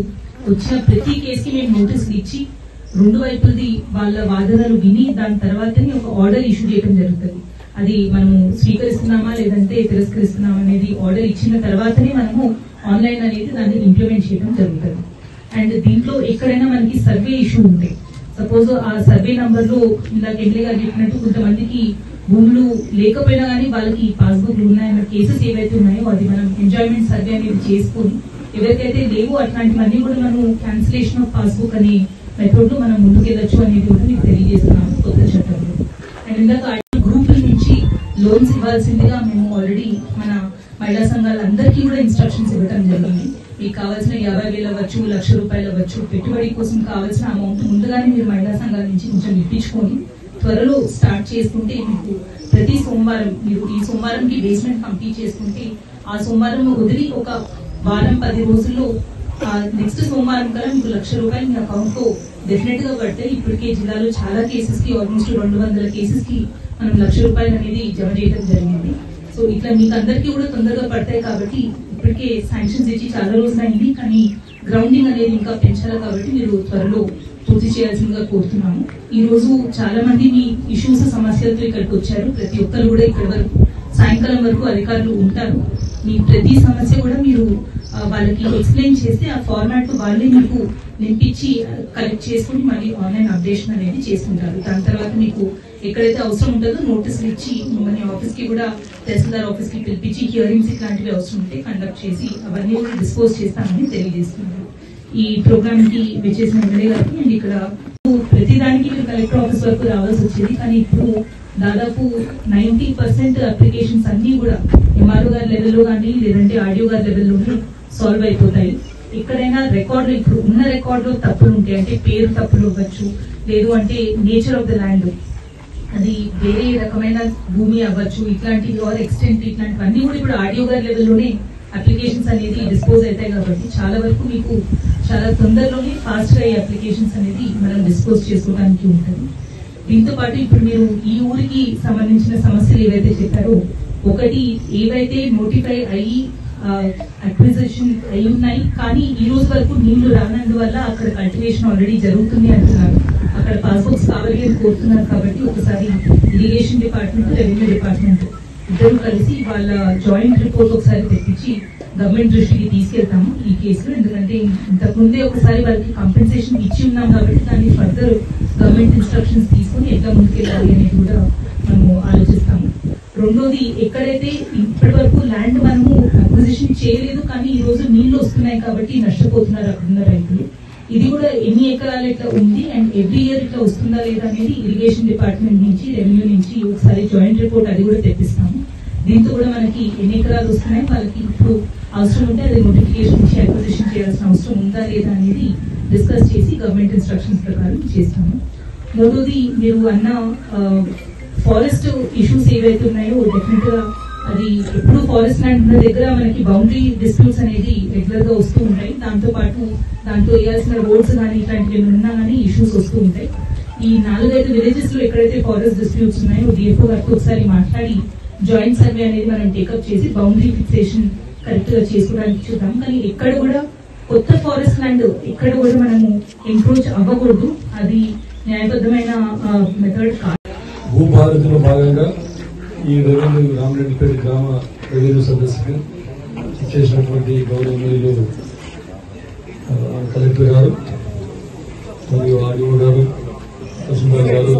వచ్చిన ప్రతి కేసుకి మేము నోటీసులు ఇచ్చి 2 వైపులది వాళ్ళ వాదనలు విని దాని తర్వాతనే ఒక ఆర్డర్ ఇష్యూ చేయడం జరుగుతుంది. అది మనము స్వీకరిస్తున్నామా లేదంటే తిరస్కరిస్తున్నామా అనేది ఆర్డర్ ఇచ్చిన తర్వాతనే మనము ఆన్లైన్ అనేది దాన్ని ఇంప్లిమెంట్ చేయడం జరుగుతుంది. అండ్ దీంట్లో ఎక్కడైనా మనకి సర్వే ఇష్యూ ఉంటే, సపోజ్ ఆ సర్వే నంబర్ లో ఇందాక ఎమ్మెల్యే గారు చెప్పినట్టు కొంతమందికి భూములు లేకపోయినా కానీ వాళ్ళకి పాస్బుక్లు ఉన్నాయన్న కేసెస్ ఏవైతే ఉన్నాయో అది మనం ఎంజాయ్మెంట్ సర్వే అనేది చేసుకొని ఎవరికైతే లేవో అట్లాంటివన్నీ కూడా మనం క్యాన్సిలేషన్ ఆఫ్ పాస్బుక్ అనే మెథడ్ లో మనం ముందుకెళ్ళొచ్చు అనేది కూడా మీకు తెలియజేస్తున్నాము కొత్త చట్టంలో. అండ్ ఇందాక గ్రూపుల నుంచి లోన్స్ ఇవ్వాల్సిందిగా మేము ఆల్రెడీ మన మహిళా సంఘాలందరికీ కూడా ఇన్స్ట్రక్షన్స్ ఇవ్వడం జరిగింది. మీకు కావాల్సిన 50,000 అవ్వచ్చు, ₹1,00,000 అవ్వచ్చు, పెట్టుబడి కోసం కావాల్సిన అమౌంట్ ముందుగానే మీరు మహిళా సంఘాల నుంచి కొంచెం ఇప్పించుకొని త్వరలో స్టార్ట్ చేసుకుంటే మీకు ప్రతి సోమవారం, మీరు ఈ సోమవారంకి బేస్మెంట్ కంప్లీట్ చేసుకుంటే ఆ సోమవారం వదిలి ఒక వారం 10 రోజుల్లో నెక్స్ట్ సోమవారం కల్లా మీకు ₹1,00,000 మీ అకౌంట్ లో డెఫినెట్ గా పడతాయి. ఇప్పటికే జిల్లాలో చాలా కేసెస్ కి ఆల్మోస్ట్ 200 కేసెస్ కి మనం ₹1,00,000 అనేది జమ చేయడం జరిగింది. సో ఇట్లా మీకు అందరికీ కూడా తొందరగా పడతాయి కాబట్టి ఇప్పటికే శాంక్షన్స్ ఇచ్చి చాలా రోజులు అయింది, కానీ గ్రౌండింగ్ అనేది ఇంకా పెంచాలి కాబట్టి మీరు త్వరలో పూర్తి చేయాల్సిందిగా కోరుతున్నాము. ఈ రోజు చాలా మంది మీ ఇష్యూస్ సమస్యలతో ఇక్కడికి వచ్చారు. ప్రతి ఒక్కరు కూడా ఇక్కడి వరకు సాయంకాలం వరకు అధికారులు ఉంటారు. మీ ప్రతి సమస్య కూడా మీరు వాళ్ళకి ఎక్స్ప్లెయిన్ చేస్తే ఆ ఫార్మాట్ వాళ్ళే మీకు నింపించి కలెక్ట్ చేసుకుని మళ్ళీ ఆన్లైన్ అప్డేషన్ అనేది చేసుకుంటారు. దాని తర్వాత మీకు ఎక్కడైతే అవసరం ఉంటుందో నోటీసులు ఇచ్చి మిమ్మల్ని ఆఫీస్కి కూడా తహసీల్దార్ ఆఫీస్కి పిలిపించి హియరింగ్స్ ఇట్లాంటివి అవసరం ఉంటే కండక్ట్ చేసి అవన్నీ కూడా డిస్పోజ్ చేస్తామని తెలియజేస్తున్నారు. ఈ ప్రోగ్రామ్ కి విచ్చేసిన ఎమ్మెల్యే గారికి అండ్ ఇక్కడ ప్రతిదానికి మీరు కలెక్టర్ ఆఫీస్ వరకు రావాల్సి వచ్చేది, కానీ ఇప్పుడు దాదాపు 90% అప్లికేషన్స్ అన్ని కూడా ఎంఆర్ఓ గారి లెవెల్లో కానీ లేదంటే ఆర్డీఓ గారి లెవెల్లోనే సాల్వ్ అయిపోతాయి. ఎక్కడైనా రికార్డు ఇప్పుడు ఉన్న రికార్డులో తప్పులు ఉంటాయి, అంటే పేరు తప్పులు అవ్వచ్చు, లేదు అంటే నేచర్ ఆఫ్ ద ల్యాండ్ అది వేరే రకమైన భూమి అవ్వచ్చు, ఇట్లాంటివి ఆర్ ఎక్స్టెంట్ ఇట్లాంటివన్నీ కూడా ఇప్పుడు ఆర్డీఓ గారి లెవెల్లోనే అప్లికేషన్స్ అనేది డిస్పోజ్ అవుతాయి. కాబట్టి చాలా వరకు మీకు చాలా తొందరలోనే ఫాస్ట్ గా ఈ అప్లికేషన్స్ అనేది మనం డిస్పోజ్ చేసుకోవడానికి ఉంటుంది. దీంతో పాటు ఇప్పుడు మీరు ఈ ఊరికి సంబంధించిన సమస్యలు ఏవైతే చెప్పారో, ఒకటి ఏవైతే నోటిఫై అయ్యి అక్విజిషన్ అయి ఉన్నాయి కానీ ఈ రోజు వరకు నీళ్లు రానందువల్ల అక్కడ కల్టివేషన్ ఆల్రెడీ జరుగుతుంది అంటున్నారు. అక్కడ పాస్బుక్స్ కావాలి అని కోరుతున్నారు. కాబట్టి ఒకసారి ఇరిగేషన్ డిపార్ట్మెంట్, రెవెన్యూ డిపార్ట్మెంట్ ఇద్దరు కలిసి వాళ్ళ జాయింట్ రిపోర్ట్ ఒకసారి తెప్పించి గవర్నమెంట్ దృష్టికి తీసుకెళ్తాము ఈ కేసులో. ఎందుకంటే ఇంతకుముందే ఒకసారి వాళ్ళకి కంపెన్సేషన్ ఇచ్చి ఉన్నాం కాబట్టి దాన్ని ఫర్దర్ గవర్నమెంట్ ఇన్స్ట్రక్షన్స్ తీసుకుని ఎట్లా ముందుకెళ్ళాలి అనేది కూడా మనము ఆలోచిస్తాము. రెండోది, ఎక్కడైతే ఇప్పటి వరకు ల్యాండ్ మనము అక్విజిషన్ చేయలేదు కానీ ఈ రోజు నీళ్లు వస్తున్నాయి కాబట్టి నష్టపోతున్నారు అక్కడున్న రైతులు, ఇది కూడా ఎన్ని ఎకరాలు ఇట్లా ఉంది అండ్ ఎవ్రీ ఇయర్ ఇట్లా వస్తుందా లేదా అనేది ఇరిగేషన్ డిపార్ట్మెంట్ నుంచి, రెవెన్యూ నుంచి ఒకసారి జాయింట్ రిపోర్ట్ అది కూడా తెప్పిస్తాము. దీంతో కూడా మనకి ఎన్ని ఎకరాలు వస్తున్నాయి, వాళ్ళకి ఇప్పుడు అవసరం ఉంటే అది నోటిఫికేషన్ ఇచ్చి అక్విజిషన్ చేయాల్సిన అవసరం ఉందా లేదా అనేది డిస్కస్ చేసి గవర్నమెంట్ ఇన్స్ట్రక్షన్స్ ప్రకారం చేస్తాము. మూడోది, మీరు అన్న ఫారెస్ట్ ఇష్యూస్ ఏవైతే ఉన్నాయో డెఫినెట్ గా అది ఎప్పుడు ఫారెస్ట్ ల్యాండ్ ఉన్న దగ్గర మనకి బౌండరీ డిస్ప్యూట్స్ అనేది రెగ్యులర్ గా వస్తూ ఉంటాయి. దాంతో పాటు దాంట్లో వేయాల్సిన రోడ్స్ కానీ ఇట్లాంటివి ఉన్నా కానీ ఇష్యూస్ వస్తూ ఉంటాయి. ఈ 4-5 విలేజెస్ లో ఎక్కడైతే ఫారెస్ట్ డిస్ప్యూట్స్ ఉన్నాయో డిఎఫ్ఓ గారితో ఒకసారి మాట్లాడి జాయింట్ సర్వే అనేది మనం టేకప్ చేసి బౌండరీ ఫిక్సేషన్ కరెక్ట్ గా చేసుకోవడానికి చూద్దాం. కానీ ఎక్కడ కూడా కొత్త ఫారెస్ట్ ల్యాండ్ ఎక్కడ కూడా మనము ఎంక్రోచ్ అవ్వకూడదు, అది న్యాయబద్ధమైన మెథడ్ కాదు. భూభారతిలో భాగంగా ఈ రెవెన్యూ రామరెడ్డిపేట గ్రామ రెవెన్యూ సదస్సుకు చేసినటువంటి గౌరవనీయులు కలెక్టర్ గారు మరియు ఆర్డీఓ గారు, తహసీల్దార్ గారు,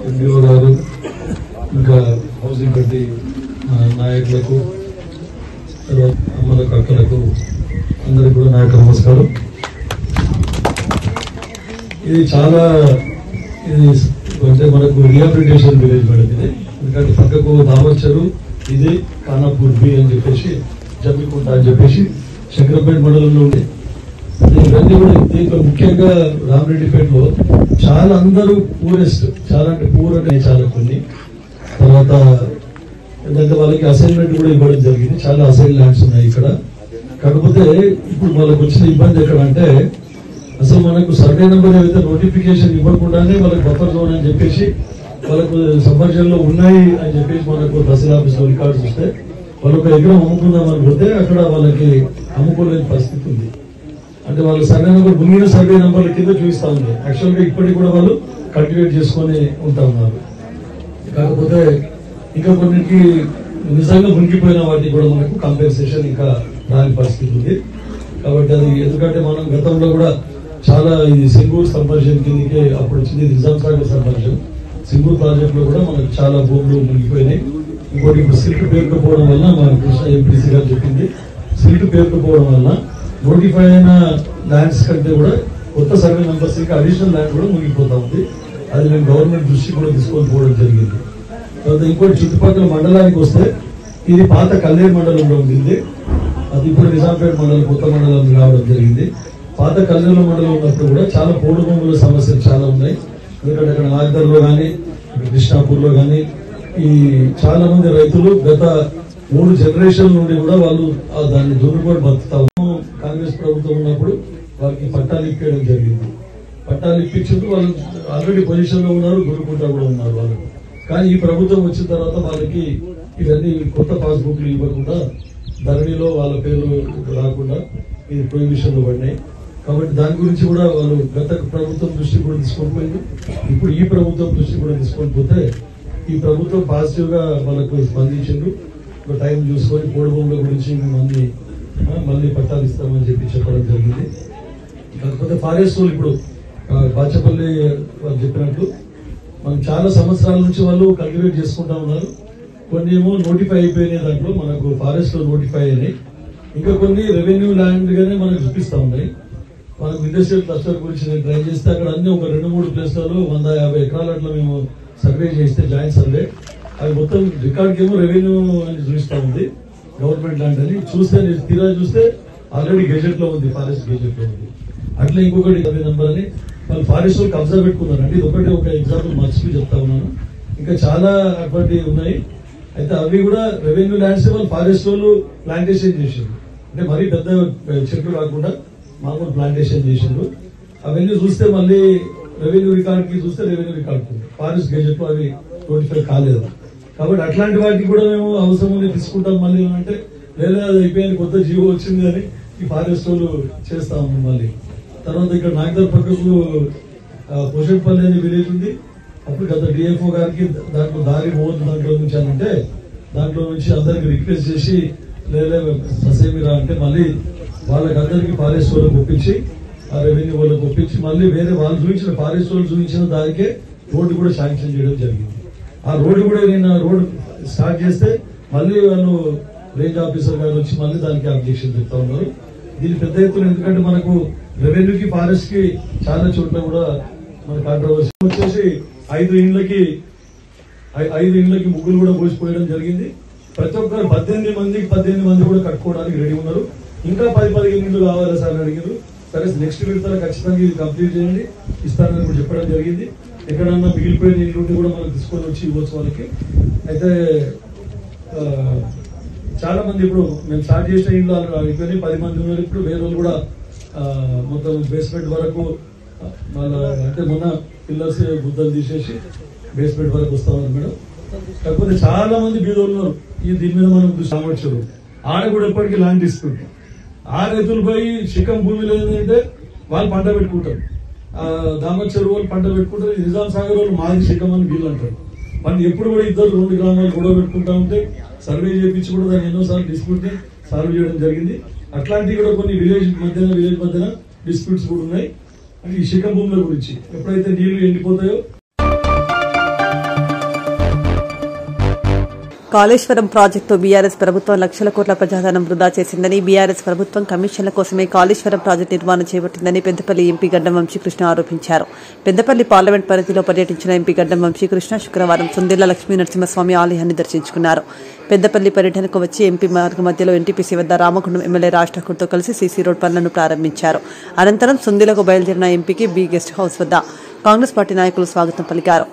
ఎండిఓ గారు, ఇంకా హౌసింగ్ కమిటీ నాయకులకు, తర్వాత అమ్మలకు, అక్కలకు అందరికీ కూడా నా యొక్క నమస్కారం. ఇది చాలా అంటే మనకు రిహాబిలిటేషన్ విలేజ్ మేడం ఇది. ఎందుకంటే పక్కకు దామర్చరు, ఇది ఖానాపూర్ బి అని చెప్పేసి, జమ్మికుంట అని చెప్పేసి శంకరపేట మండలంలో ఉంది. ఇవన్నీ కూడా దీంట్లో ముఖ్యంగా రామరెడ్డిపేటలో చాలా అందరూ పూరెస్ట్, చాలా అంటే పూర్ అంటే చాలా కొన్ని. తర్వాత ఏంటంటే వాళ్ళకి అసైన్మెంట్ కూడా ఇవ్వడం జరిగింది, చాలా అసైన్ ల్యాండ్స్ ఉన్నాయి ఇక్కడ. కాకపోతే ఇప్పుడు వాళ్ళకి వచ్చిన ఇబ్బంది ఎక్కడంటే అసలు మనకు సర్వే నెంబర్ ఏదైతే నోటిఫికేషన్ ఇవ్వకుండానే వాళ్ళకి బఫర్ జోన్ అని చెప్పేసి వాళ్ళకు సబ్మర్జన్లో ఉన్నాయి అని చెప్పేసి మనకు తహసీల్ ఆఫీస్ లో రికార్డ్స్ వస్తే వాళ్ళు ఒక ఎకరం అమ్ముకుందాం అనుకుంటే అక్కడ వాళ్ళకి అమ్ముకోలేని పరిస్థితి ఉంది. అంటే వాళ్ళు సర్వే నెంబర్ మునిగిన సర్వే నెంబర్ల కింద చూపిస్తా ఉంది. యాక్చువల్ గా ఇప్పటికి కూడా వాళ్ళు కల్టివేట్ చేసుకొని ఉంటా ఉన్నారు. కాకపోతే ఇంకా కొన్నిటికి నిజంగా మునిగిపోయిన వాటికి కూడా మనకు కాంపెన్సేషన్ ఇంకా రాని పరిస్థితి ఉంది. కాబట్టి అది ఎందుకంటే మనం గతంలో కూడా చాలా ఇది సింగూర్ సబ్మర్షన్ కిందకే అప్పుడు వచ్చింది, నిజాం సాగర్ సబ్మర్షన్. సింగూర్ ప్రాజెక్ట్ లో కూడా మనకు చాలా భూములు మునిగిపోయినాయి. ఇంకోటి ఇప్పుడు సిల్ట్ పేరుకుపోవడం వల్ల మన కృష్ణ ఎంపీసీ గారు చెప్పింది, సిల్ట్ పేరుకుపోవడం వల్ల నోటిఫై అయిన ల్యాండ్స్ కంటే కూడా కొత్త సర్వే నంబర్స్ ఇంకా అడిషనల్ ల్యాండ్ కూడా మునిగిపోతా ఉంది. అది మేము గవర్నమెంట్ దృష్టి కూడా తీసుకొని పోవడం జరిగింది. తర్వాత ఇంకోటి చుట్టుపక్కల మండలానికి వస్తే ఇది పాత కల్లేరు మండలంలో ఉంది, అది ఇప్పుడు నిజాంపేట మండలం కొత్త మండలం రావడం జరిగింది. పాత కల్లేరు మండలం ఉన్నప్పుడు కూడా చాలా పోడు భూముల సమస్యలు చాలా ఉన్నాయి. ఎందుకంటే అక్కడ నాగదర్లో కానీ కృష్ణాపూర్ లో కానీ ఈ చాలా మంది రైతులు గత 3 జనరేషన్ నుండి కూడా వాళ్ళు దాన్ని దున్నుకొని బతుకుతాము. కాంగ్రెస్ ప్రభుత్వం ఉన్నప్పుడు వాళ్ళకి పట్టాలు ఇప్పించడం జరిగింది. పట్టాలు ఇప్పించుకుంటూ వాళ్ళు ఆల్రెడీ పొజిషన్ లో ఉన్నారు, గురుకుంటా కూడా ఉన్నారు వాళ్ళు. కానీ ఈ ప్రభుత్వం వచ్చిన తర్వాత వాళ్ళకి ఇవన్నీ కొత్త పాస్బుక్లు ఇవ్వకుండా ధరణిలో వాళ్ళ పేర్లు రాకుండా ఇది ప్రొహిబిషన్ లో పడినాయి. కాబట్టి దాని గురించి కూడా వాళ్ళు గత ప్రభుత్వం దృష్టి కూడా తీసుకొని పోయింది. ఇప్పుడు ఈ ప్రభుత్వం దృష్టి కూడా తీసుకొని పోతే ఈ ప్రభుత్వం పాజిటివ్ గా వాళ్ళకు స్పందించారు. ఒక టైం చూసుకొని కోడిభూముల గురించి మళ్ళీ పట్టాలు ఇస్తామని చెప్పడం జరిగింది. కాకపోతే ఫారెస్ట్ వాళ్ళు ఇప్పుడు బాచపల్లి వాళ్ళు చెప్పినట్లు మనం చాలా సంవత్సరాల నుంచి వాళ్ళు కల్టివేట్ చేసుకుంటా ఉన్నారు. కొన్ని ఏమో నోటిఫై అయిపోయినాయి, దాంట్లో మనకు ఫారెస్ట్ లో నోటిఫై అయినాయి. ఇంకా కొన్ని రెవెన్యూ ల్యాండ్ గానే మనకు చూపిస్తా ఉన్నాయి. మనకు ఇండస్ట్రియల్ క్లస్టర్ గురించి నేను ట్రై చేస్తే అక్కడ అన్ని ఒక 2-3 ప్లేస్లలో 150 ఎకరాల అట్లా మేము సర్వే చేస్తే జాయింట్ సర్వే అది మొత్తం రికార్డ్కి ఏమో రెవెన్యూ అని చూపిస్తా ఉంది, గవర్నమెంట్ ల్యాండ్ అని. చూస్తే తీరా చూస్తే ఆల్రెడీ గెజెట్ లో ఉంది, ఫారెస్ట్ గెజెట్ లో ఉంది. అట్లా ఇంకొకటి 70 నంబర్ అని వాళ్ళు ఫారెస్ట్ వాళ్ళు కబ్జా పెట్టుకున్నారండి. ఇది ఒక ఎగ్జాంపుల్ మర్చిపోయి చెప్తా ఉన్నాను. ఇంకా చాలా అటువంటివి ఉన్నాయి. అయితే అవి కూడా రెవెన్యూ ల్యాండ్స్ వాళ్ళు ఫారెస్ట్ వాళ్ళు ప్లాంటేషన్ చేసిండ్రు, అంటే మరీ పెద్ద చెట్లు కాకుండా మామూలు ప్లాంటేషన్ చేసిండ్రు. అవన్నీ చూస్తే మళ్ళీ రెవెన్యూ రికార్డ్ కి చూస్తే రెవెన్యూ రికార్డ్ ఫారెస్ట్ గెజెట్ లో అవి నోటిఫై కాలేదు. కాబట్టి అట్లాంటి వాటికి కూడా మేము అవసరం ఉంది తీసుకుంటాం మళ్ళీ అంటే, లేదా అది అయిపోయింది కొత్త జీవో వచ్చింది అని ఈ ఫారెస్ట్ వాళ్ళు చేస్తా ఉన్నాం మళ్ళీ. తర్వాత ఇక్కడ నాగదర్ పక్కకు పోషట్పల్లి అనే విలేజ్ ఉంది. అప్పుడు గత డిఎఫ్ఓ గారికి దాంట్లో దారి పోవద్దు దాంట్లో నుంచి అని అంటే, దాంట్లో నుంచి అందరికి రిక్వెస్ట్ చేసి లేదా ససేమిరా అంటే మళ్ళీ వాళ్ళకి అందరికి ఫారెస్ట్ వాళ్ళకి ఒప్పించి ఆ రెవెన్యూ వాళ్ళకి ఒప్పించి మళ్ళీ వేరే వాళ్ళు చూపించిన ఫారెస్ట్ వాళ్ళు చూపించిన దానికే రోడ్డు కూడా శాంక్షన్ చేయడం జరిగింది. ఆ రోడ్డు కూడా నేను రోడ్ స్టార్ట్ చేస్తే మళ్ళీ వాళ్ళు రేంజ్ ఆఫీసర్ గారు వచ్చి మళ్ళీ దానికి అబ్జెక్షన్ చెప్తా ఉన్నారు. దీని పెద్ద ఎత్తున ఎందుకంటే మనకు రెవెన్యూకి ఫారెస్ట్ కి చాలా చోట్ల కూడా మన కాంట్రవర్సీ వచ్చేసి 5 ఇండ్లకి ముగ్గులు కూడా పోసిపోయడం జరిగింది. ప్రతి ఒక్కరు 18 మంది కూడా కట్టుకోవడానికి రెడీ ఉన్నారు. ఇంకా 10-15 ఇండ్లు కావాలా సార్ అని అడిగారు. సరే నెక్స్ట్ విడతలో ఖచ్చితంగా ఇది కంప్లీట్ చేయండి ఇస్తానని కూడా చెప్పడం జరిగింది. ఎక్కడన్నా మిగిలిపోయిన ఇండ్లు కూడా మనం తీసుకొని వచ్చి ఇవ్వచ్చు వాళ్ళకి. అయితే చాలా మంది ఇప్పుడు మేము స్టార్ట్ చేసిన ఇండ్లు అయిపోయినాయి, 10 మంది ఉన్నారు. ఇప్పుడు వేరే వాళ్ళు కూడా మొత్తం బేస్మెంట్ వరకు వాళ్ళ అంటే మొన్న పిల్లర్స్ గుద్దలు తీసేసి బేస్మెంట్ వరకు వస్తా ఉన్నారు మేడం. కాకపోతే చాలా మంది బీదోళ్ళు ఉన్నారు. దీని మీద మనం సామర్థ్యం ఆడ కూడా ఎప్పటికీ ల్యాండ్ తీసుకుంటాం. ఆ రైతులు పోయి శిఖం భూమిలో ఏంటంటే వాళ్ళు పంట పెట్టుకుంటారు, దామచ్చరు వాళ్ళు పంట పెట్టుకుంటారు. నిజాం సాగర్ వాళ్ళు మాది శిఖం అని వీళ్ళు అంటారు. మనం ఎప్పుడు కూడా 2 గ్రామాలు గొడవ పెట్టుకుంటా ఉంటే సర్వే చేయించి కూడా దాన్ని ఎన్నోసార్లు డిస్ప్యూట్ ని సాల్వ్ చేయడం జరిగింది. అట్లాంటివి కూడా కొన్ని విలేజ్ మధ్యన డిస్ప్యూట్స్ కూడా ఉన్నాయి. అంటే ఈ శిఖం భూముల గురించి ఎప్పుడైతే నీళ్లు ఎండిపోతాయో. కాళేశ్వరం ప్రాజెక్టు బీఆర్ఎస్ ప్రభుత్వం లక్షల కోట్ల ప్రజాధనం వృధా చేసిందని, బీఆర్ఎస్ ప్రభుత్వం కమిషన్ల కోసమే కాళేశ్వరం ప్రాజెక్టు నిర్మాణం చేపట్టిందని పెద్దపల్లి ఎంపీ గడ్డం వంశీకృష్ణ ఆరోపించారు. పెద్దపల్లి పార్లమెంట్ పరిధిలో పర్యటించిన ఎంపీ గడ్డం వంశీకృష్ణ శుక్రవారం సుందిళ్ల లక్ష్మీ నరసింహస్వామి ఆలయాన్ని దర్శించుకున్నారు. పెద్దపల్లి పర్యటనకు వచ్చి ఎంపీ మార్గ మధ్యలో ఎన్టీపీసీ వద్ద రామగుండం ఎమ్మెల్యే రాజ్ ఠాకూర్తో కలిసి సీసీ రోడ్ పనులను ప్రారంభించారు. అనంతరం సుందిలకు బయలుదేరిన ఎంపీకి బి గెస్ట్ హౌస్ వద్ద కాంగ్రెస్ పార్టీ నాయకులు స్వాగతం పలికారు.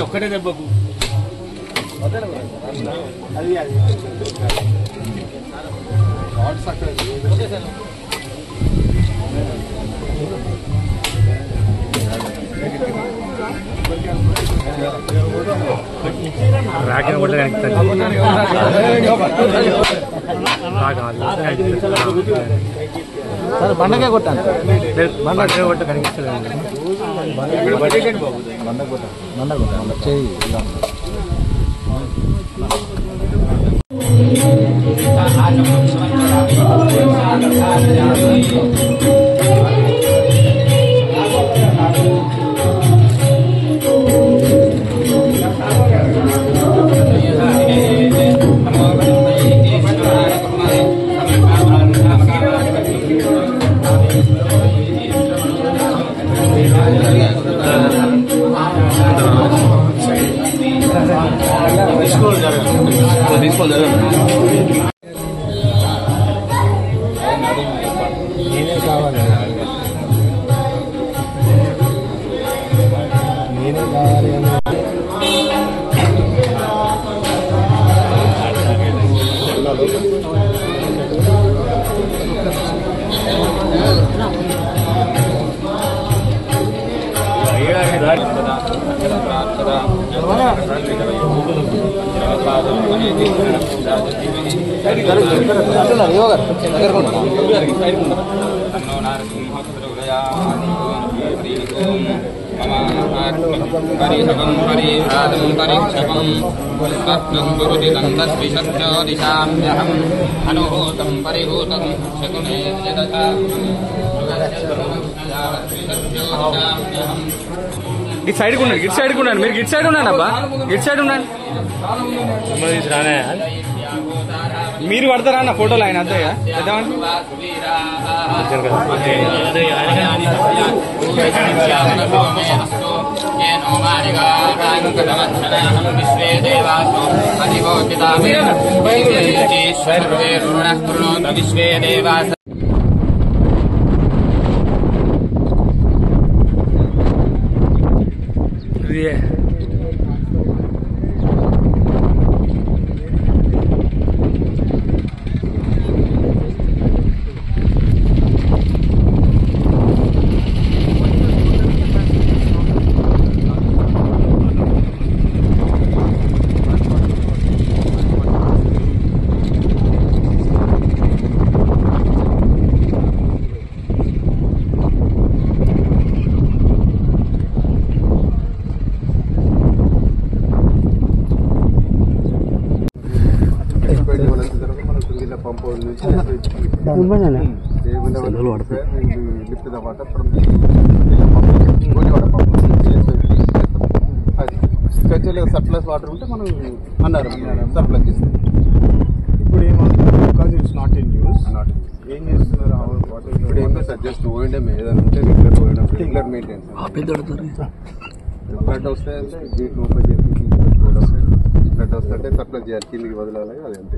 ఒక్కటే దెబ్బకు బండకే కొట్టాను బండకే కొట్ట కనిపిస్తుంది నేనే కావాలి నేనే కావాలి ఇటు సైడ్ ఉండండి, ఇటు సైడ్ ఉండండి, మీరు ఇటు సైడ్ ఉండండి అబ్బా, ఇటు సైడ్ ఉండండి. మీరు పడతారా అన్న ఫోటోలు ఆయన అంతే చేద్దామండి. సర్ప్లస్ వాటర్ ఉంటే మనం అన్నారు సర్ప్లస్ చేస్తాం. ఇప్పుడు ఏమవుతుంది, ఇట్స్ నాట్ ఇన్ యూస్. ఏం చేస్తున్నారు ఇప్పుడు? ఏం లేదు సార్, జస్ట్ ఓఎండం ఏదైనా ఉంటే రెగ్యులర్ ఓఎండం, రెగ్యులర్ మెయింటెనెన్స్. ఫ్లడ్ వస్తే అంటే గేట్ ఓపెన్ చేసి పెట్టుకోవడం, ఫ్లడ్ వస్తే సర్ప్లస్ చేయాలి, కిందికి వదలాలి, అది అంతే.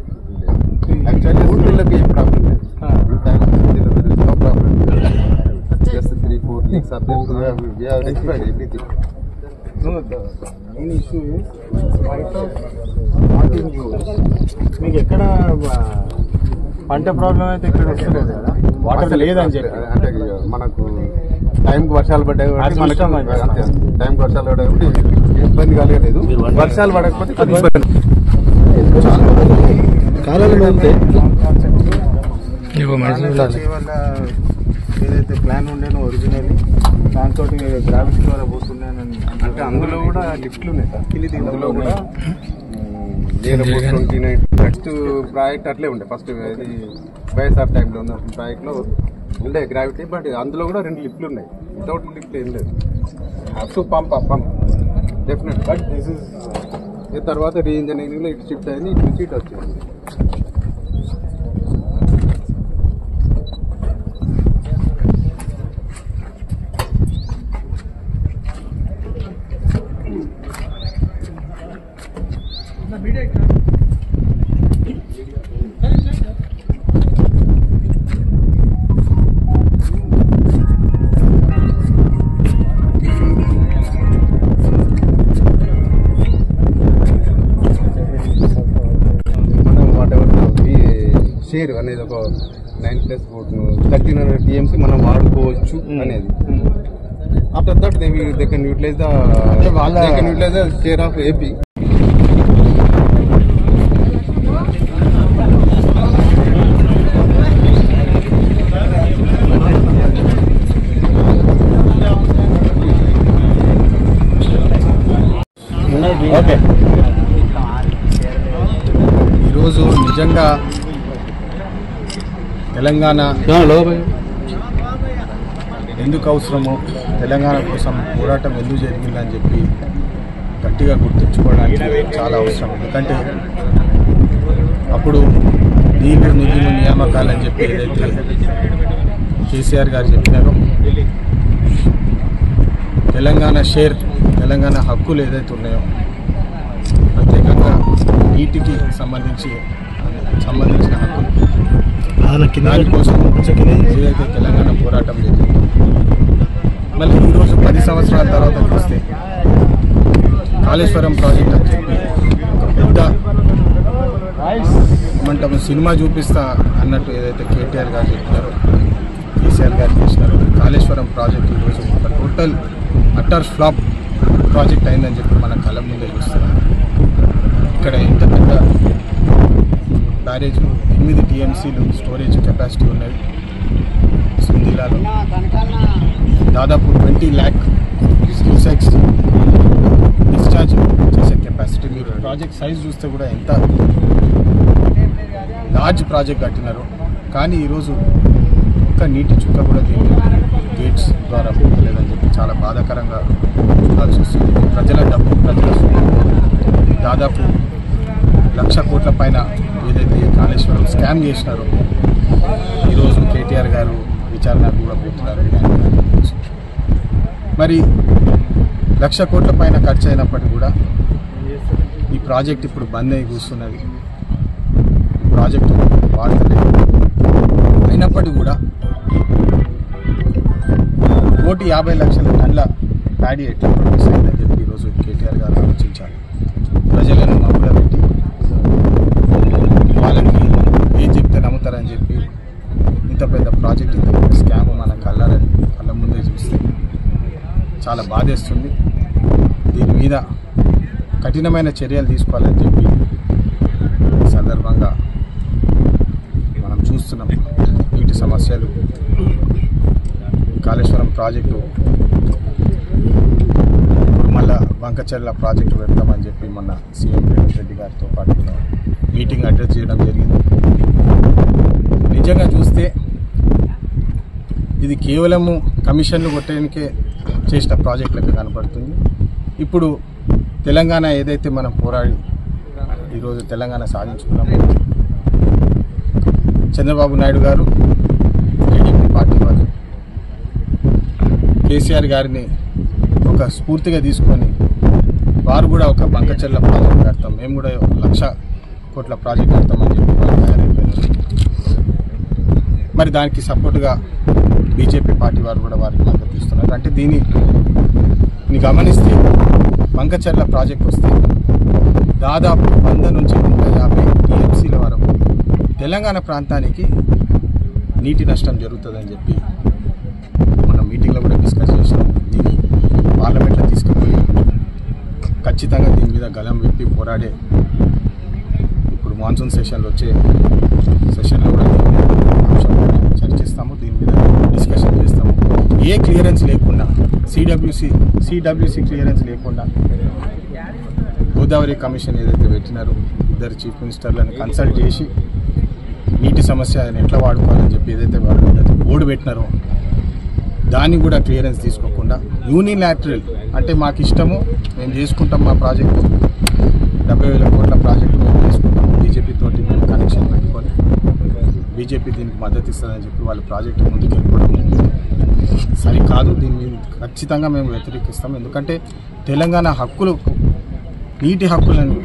యాక్చువల్లీ ఊళ్ళకి ఏం ప్రాబ్లం లేదు, no problem. Just 3-4 leaks are there, so we have rectified everything. No, the main issue is right of not in use. మీకు ఎక్కడ పంట ప్రాబ్లం అయితే ఇక్కడ వస్తలేదు కదా, వాటర్ లేదని చెప్పి. అంటే మనకు టైంకి వర్షాలు పడ్డాయి కాబట్టి మనకి టైంకి వర్షాలు పడ్డాయి కాబట్టి ఇబ్బంది కలగలేదు. వర్షాలు పడకపోతే కొద్దిగా ఇబ్బంది. కాలంలో అంతే వల్ల ఏదైతే ప్లాన్ ఉండేనో ఒరిజినల్లీ దాంతో గ్రావిటీ ద్వారా పోతున్నాయని, అంటే అందులో కూడా లిఫ్ట్లు ఉన్నాయి సార్. అందులో కూడా 29 నెక్స్ట్ ప్రాజెక్ట్ అట్లే ఉండే. ఫస్ట్ ఇది వైఎస్ఆర్ టైంలో ఉన్న ప్రాజెక్ట్లో ఉండే గ్రావిటీ, బట్ అందులో కూడా 2 లిఫ్ట్లు ఉన్నాయి. వితౌట్ లిఫ్ట్ ఏం లేదు. Have to pump definite. But this is తర్వాత రీఇంజనీరింగ్లో ఇటు షిఫ్ట్ అయింది, ఇటు నుంచి ఇటు వచ్చింది. షేర్ అనేది ఒక 9+1300 TMC మనం వాడుకోవచ్చు అనేది. After that they can utilize the share of AP. Okay, ఈరోజు నిజంగా తెలంగాణ ఎందుకు అవసరమో, తెలంగాణ కోసం పోరాటం ఎందుకు జరిగిందని చెప్పి గట్టిగా గుర్తుంచుకోవడానికి చాలా అవసరం. ఎందుకంటే అప్పుడు నీళ్లు నిధులు నియామకాలని చెప్పి ఏదైతే కేసీఆర్ గారు చెప్పినారో, తెలంగాణ షేర్, తెలంగాణ హక్కులు ఏదైతే ఉన్నాయో, ప్రత్యేకంగా నీటికి సంబంధించిన హక్కులు, దానికోసం ఏదైతే తెలంగాణ పోరాటం జరిగింది. మళ్ళీ ఈరోజు 10 సంవత్సరాల తర్వాత చూస్తే కాళేశ్వరం ప్రాజెక్ట్ అని చెప్పి ఒక పెద్ద ఏమంటాము సినిమా చూపిస్తా అన్నట్టు ఏదైతే కేటీఆర్ గారు చెప్పినారో, కేసీఆర్ గారు చేసినారో, కాళేశ్వరం ప్రాజెక్ట్ ఈరోజు ఒక టోటల్ అటర్ ఫ్లాప్ ప్రాజెక్ట్ అయిందని చెప్పి మన కళ్ళ ముందే చూస్తున్నారు. ఇక్కడ ఇంత పెద్ద బ్యారేజ్ 8 టీఎంసీలు స్టోరేజ్ కెపాసిటీ ఉన్నది. సుందిలాలో దాదాపు 20 lakh క్యూసెక్స్ డిశ్చార్జ్ చేసే కెపాసిటీ. మీరు ప్రాజెక్ట్ సైజ్ చూస్తే కూడా ఎంత లార్జ్ ప్రాజెక్ట్ కట్టినారో, కానీ ఈరోజు ఒక్క నీటి చుక్క కూడా దీన్ని గేట్స్ ద్వారా లేదని చెప్పి చాలా బాధాకరంగా చూడాల్సి వస్తుంది. ప్రజల డబ్బు, ప్రజల దాదాపు 1,00,000 కోట్ల పైన ఏదైతే కాళేశ్వరం స్కామ్ చేసినారో ఈరోజు కేటీఆర్ గారు విచారణ కూడా పోతున్నారు. మరి 1,00,000 కోట్ల పైన ఖర్చు అయినప్పటికీ కూడా ఈ ప్రాజెక్ట్ ఇప్పుడు బంద్ అయి కూర్చున్నది. ప్రాజెక్టు వాడతలేదు. అయినప్పటికీ కూడా 1,50,00,000 టన్నుల ప్యాడీ ఎట్లా ప్రొడ్యూస్ అయిందని చెప్పి ఈరోజు కేటీఆర్ గారు ఆలోచించాలి. ప్రజలను మబ్బులో పెట్టి వాళ్ళకి ఏం చెప్తే నమ్ముతారని చెప్పి ఇంత పెద్ద ప్రాజెక్ట్, ఇంత పెద్ద స్కామ్ మన కళ్ళ ముందే చూస్తే చాలా బాధేస్తుంది. దీని మీద కఠినమైన చర్యలు తీసుకోవాలని చెప్పి ఈ సందర్భంగా మనం చూస్తున్నాం. నీటి సమస్యలు, కాళేశ్వరం ప్రాజెక్టు, ఇప్పుడు మళ్ళా వంకచెర్ల ప్రాజెక్టు పెడతామని చెప్పి మొన్న సీఎం రేవంత్ రెడ్డి గారితో పాటు మీటింగ్ అడ్రస్ చేయడం జరిగింది. నిజంగా చూస్తే ఇది కేవలము కమిషన్లు కొట్టడానికే చేసిన ప్రాజెక్టులకు కనపడుతుంది. ఇప్పుడు తెలంగాణ ఏదైతే మనం పోరాడి ఈరోజు తెలంగాణ సాధించుకున్నామో, చంద్రబాబు నాయుడు గారు, టీడీపీ పార్టీ వాళ్ళు కేసీఆర్ గారిని ఒక స్ఫూర్తిగా తీసుకొని వారు కూడా ఒక బంకచెర్ల ప్రాజెక్ట్ కడతాం, మేము కూడా 1,00,000 కోట్ల ప్రాజెక్ట్ కడతామని చెప్పి వాళ్ళు తయారైపోయినారు. మరి దానికి సపోర్టుగా బీజేపీ పార్టీ వారు కూడా వారికి మద్దతు ఇస్తున్నారు. అంటే దీన్ని గమనిస్తే బంకచెర్ల ప్రాజెక్ట్ వస్తే దాదాపు 100 నుంచి 150 టీఎంసీల వరకు తెలంగాణ ప్రాంతానికి నీటి నష్టం జరుగుతుందని చెప్పి మనం మీటింగ్లో కూడా డిస్కస్ చేసినాం. దీన్ని పార్లమెంట్లో తీసుకుపోయి ఖచ్చితంగా దీని మీద గలం విప్పి పోరాడే ఇప్పుడు మాన్సూన్ సెషన్లో వచ్చే సెషన్లో కూడా అంశం చర్చిస్తాము. దీని మీద డిస్కషన్ చేస్తాము. ఏ క్లియరెన్స్ లేకుండా, సిడబ్ల్యూసి క్లియరెన్స్ లేకుండా గోదావరి కమిషన్ ఏదైతే పెట్టినారో 2 చీఫ్ మినిస్టర్లను కన్సల్ట్ చేసి నీటి సమస్య ఎట్లా వాడుకోవాలని చెప్పి ఏదైతే బోర్డు పెట్టినారో దాన్ని కూడా క్లియరెన్స్ తీసుకోకుండా యూనిలాటరల్, అంటే మాకు ఇష్టము మేము చేసుకుంటాం, మా ప్రాజెక్టు 70,000 కోట్ల ప్రాజెక్టు మేము చేసుకుంటాం, బీజేపీ తోటి మేము కనెక్షన్ పెట్టుకొని బీజేపీ దీనికి మద్దతు ఇస్తుందని చెప్పి వాళ్ళ ప్రాజెక్టు ముందుకు వెళ్ళిపోవడం సరికాదు. దీన్ని ఖచ్చితంగా మేము వ్యతిరేకిస్తాం. ఎందుకంటే తెలంగాణ హక్కులు, నీటి హక్కులను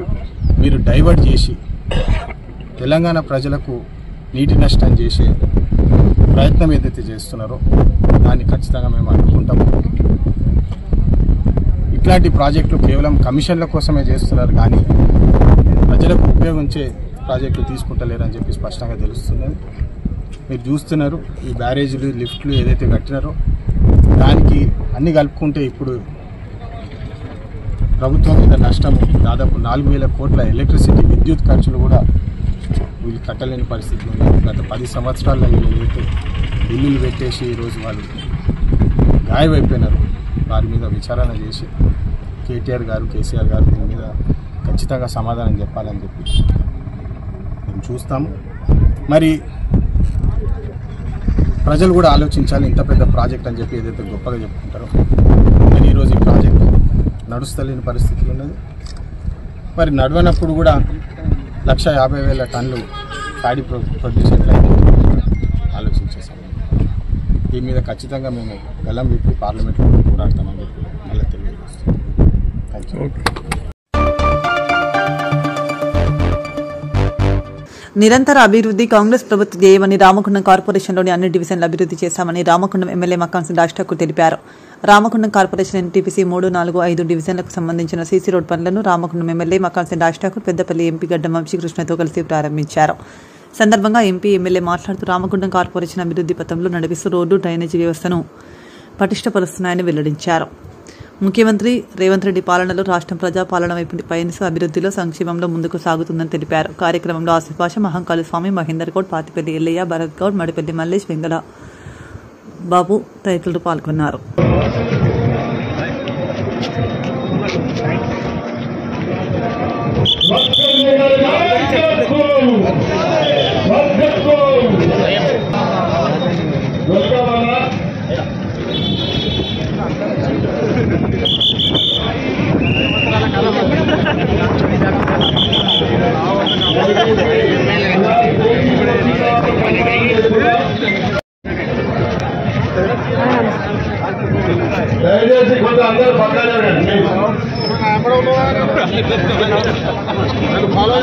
మీరు డైవర్ట్ చేసి తెలంగాణ ప్రజలకు నీటి నష్టం చేసే ప్రయత్నం ఏదైతే చేస్తున్నారో దాన్ని ఖచ్చితంగా మేము అడ్డుకుంటాము. ఇట్లాంటి ప్రాజెక్టులు కేవలం కమిషన్ల కోసమే చేస్తున్నారు, కానీ ప్రజలకు ఉపయోగించే ప్రాజెక్టులు తీసుకుంటలేరని చెప్పి స్పష్టంగా తెలుస్తున్నది. మీరు చూస్తున్నారు ఈ బ్యారేజీలు, లిఫ్ట్లు ఏదైతే కట్టినారో దానికి అన్ని కలుపుకుంటే ఇప్పుడు ప్రభుత్వం మీద నష్టం దాదాపు 4,000 కోట్ల ఎలక్ట్రిసిటీ, విద్యుత్ ఖర్చులు కూడా వీళ్ళు కట్టలేని పరిస్థితి ఉంది. గత 10 సంవత్సరాల్లో వీళ్ళు ఏదైతే బిల్లులు పెట్టేసి ఈరోజు వాళ్ళు గాయమైపోయినారు. వారి మీద విచారణ చేసి కేటీఆర్ గారు, కేసీఆర్ గారు దీని మీద ఖచ్చితంగా సమాధానం చెప్పాలని చెప్పి మేము చూస్తాము. మరి ప్రజలు కూడా ఆలోచించాలి. ఇంత పెద్ద ప్రాజెక్ట్ అని చెప్పి ఏదైతే గొప్పగా చెప్పుకుంటారో, మరి ఈరోజు ఈ ప్రాజెక్టు నడుస్తలేని పరిస్థితులు ఉన్నది. మరి నడవనప్పుడు కూడా 1,50,000 టన్నులు ప్యాడీ ప్రొడ్యూస్ ఎట్లయితే ఆలోచించేసాం. దీని మీద ఖచ్చితంగా మేము గలం విప్పి పార్లమెంట్లో పోరాడతామని చెప్పి మళ్ళీ తెలియజేస్తాం. Thank you. నిరంతర అభివృద్ధి కాంగ్రెస్ ప్రభుత్వ ధ్యేయమని రామగుండం కార్పొరేషన్లోని అన్ని డివిజన్లు అభివృద్ధి చేశామని రామగుండం ఎమ్మెల్యే మక్కాంసి రాజ్ ఠాకూర్ తెలిపారు. రామగుండం కార్పొరేషన్ ఎన్టీపీసీ 3, 4, 5 డివిజన్లకు సంబంధించిన సీసీ రోడ్ పనులను రామగుండం ఎమ్మెల్యే మక్కాంసి రాజ్ ఠాకూర్ పెద్దపల్లి ఎంపీ గడ్డం వంశీకృష్ణతో కలిసి ప్రారంభించారు. సందర్భంగా ఎంపీ ఎమ్మెల్యే మాట్లాడుతూ రామగుండం కార్పొరేషన్ అభివృద్ధి పథంలో నడిపిస్తూ రోడ్డు, డ్రైనేజీ వ్యవస్థను పటిష్టపరుస్తున్నాయని వెల్లడించారు. ముఖ్యమంత్రి రేవంత్ రెడ్డి పాలనలో రాష్ట్రం ప్రజాపాలన వైపు పయనిస్తూ అభివృద్ధిలో సంక్షేమంలో ముందుకు సాగుతుందని తెలిపారు. కార్యక్రమంలో ఆసిఫ్ బాషా, మహంకాళి స్వామి, మహేందర్ గౌడ్, పాతిపల్లి ఎల్లయ్య, భరత్ గౌడ్, మడిపల్లి మల్లేష్, వెంగళ బాబు తదితరులు పాల్గొన్నారు. దయచేసి కొంచెం అందరూ పక్కనే ఫాలో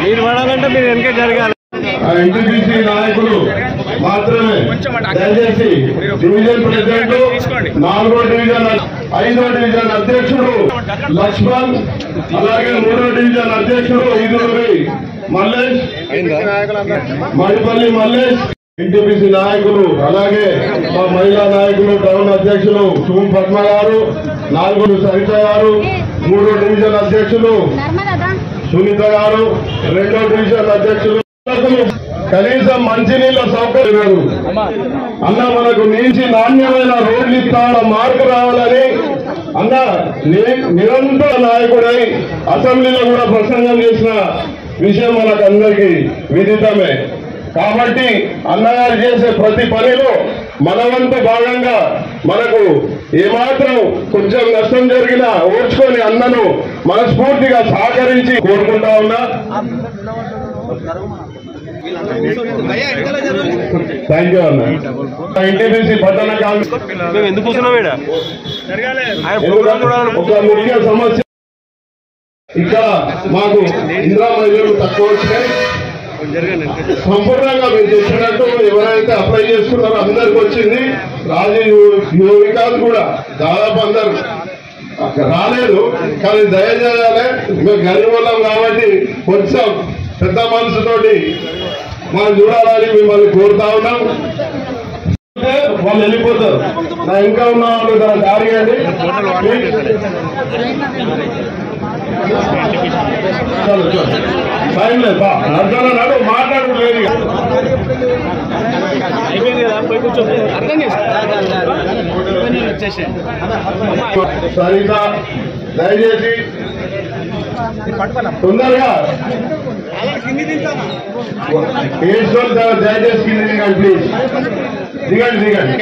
మీరు పడాలంటే మీరు వెనక జరగాలి. ఎన్టీపీసీ నాయకులు మాత్రమే దయచేసి డివిజన్ ప్రెసిడెంట్, 4వ డివిజన్ 5వ డివిజన్ అధ్యక్షుడు లక్ష్మణ్, అలాగే 3వ డివిజన్ అధ్యక్షుడు ఈదులూరి మల్లేష్, మడిపల్లి మల్లేష్, ఎన్టీపీసీ నాయకులు, అలాగే మా మహిళా నాయకులు టౌన్ అధ్యక్షులు సూమ్ పద్మ గారు, 4వ సరిత గారు, 3వ డివిజన్ అధ్యక్షులు సునీత గారు, 2వ డివిజన్ అధ్యక్షులు. కనీసం మంచినీళ్ళ సౌకర్యం అన్న, మనకు నుంచి నాణ్యమైన రోడ్లు ఇస్తాడ మార్పు రావాలని అన్న నిరంతర నాయకుడై అసెంబ్లీలో కూడా ప్రసంగం చేసిన విషయం మనకు అందరికీ విదితమే. కాబట్టి అన్నగారు చేసే ప్రతి పనిలో మనవంతు భాగంగా మనకు ఏమాత్రం కొంచెం నష్టం జరిగినా ఓర్చుకొని అన్నను మనస్ఫూర్తిగా సహకరించి కోరుకుంటా ఉన్నా. థ్యాంక్ యూ అన్న. ఎన్టీపీసీ పట్టణ కాంగ్రెస్ ఒక ముఖ్య సమస్య ఇక్కడ మాకు ఇందిరా మహిళలు తక్కువ వచ్చినాయి. సంపూర్ణంగా మీరు చెప్పినట్టు ఎవరైతే అప్లై చేసుకున్నారో అందరికి వచ్చింది. రాజీవ్ యువ వికాస్ కూడా దాదాపు అందరు రాలేదు. కానీ దయచేయాలి, మేము గరీబులం కాబట్టి కొంచెం పెద్ద మనసుతోటి మనం చూడాలని మిమ్మల్ని కోరుతా ఉన్నాం. వాళ్ళు వెళ్ళిపోతారు. నా ఇంకా ఉన్న వాళ్ళు దాన్ని దారియండి. టైం లేదు, అర్థం నాడు మాట్లాడలేదు. సరిత దయచేసి తొందరగా ఏడ్చోళ్ళు దయచేసి కింద దిగండి ప్లీజ్. దిగండి దిగండి.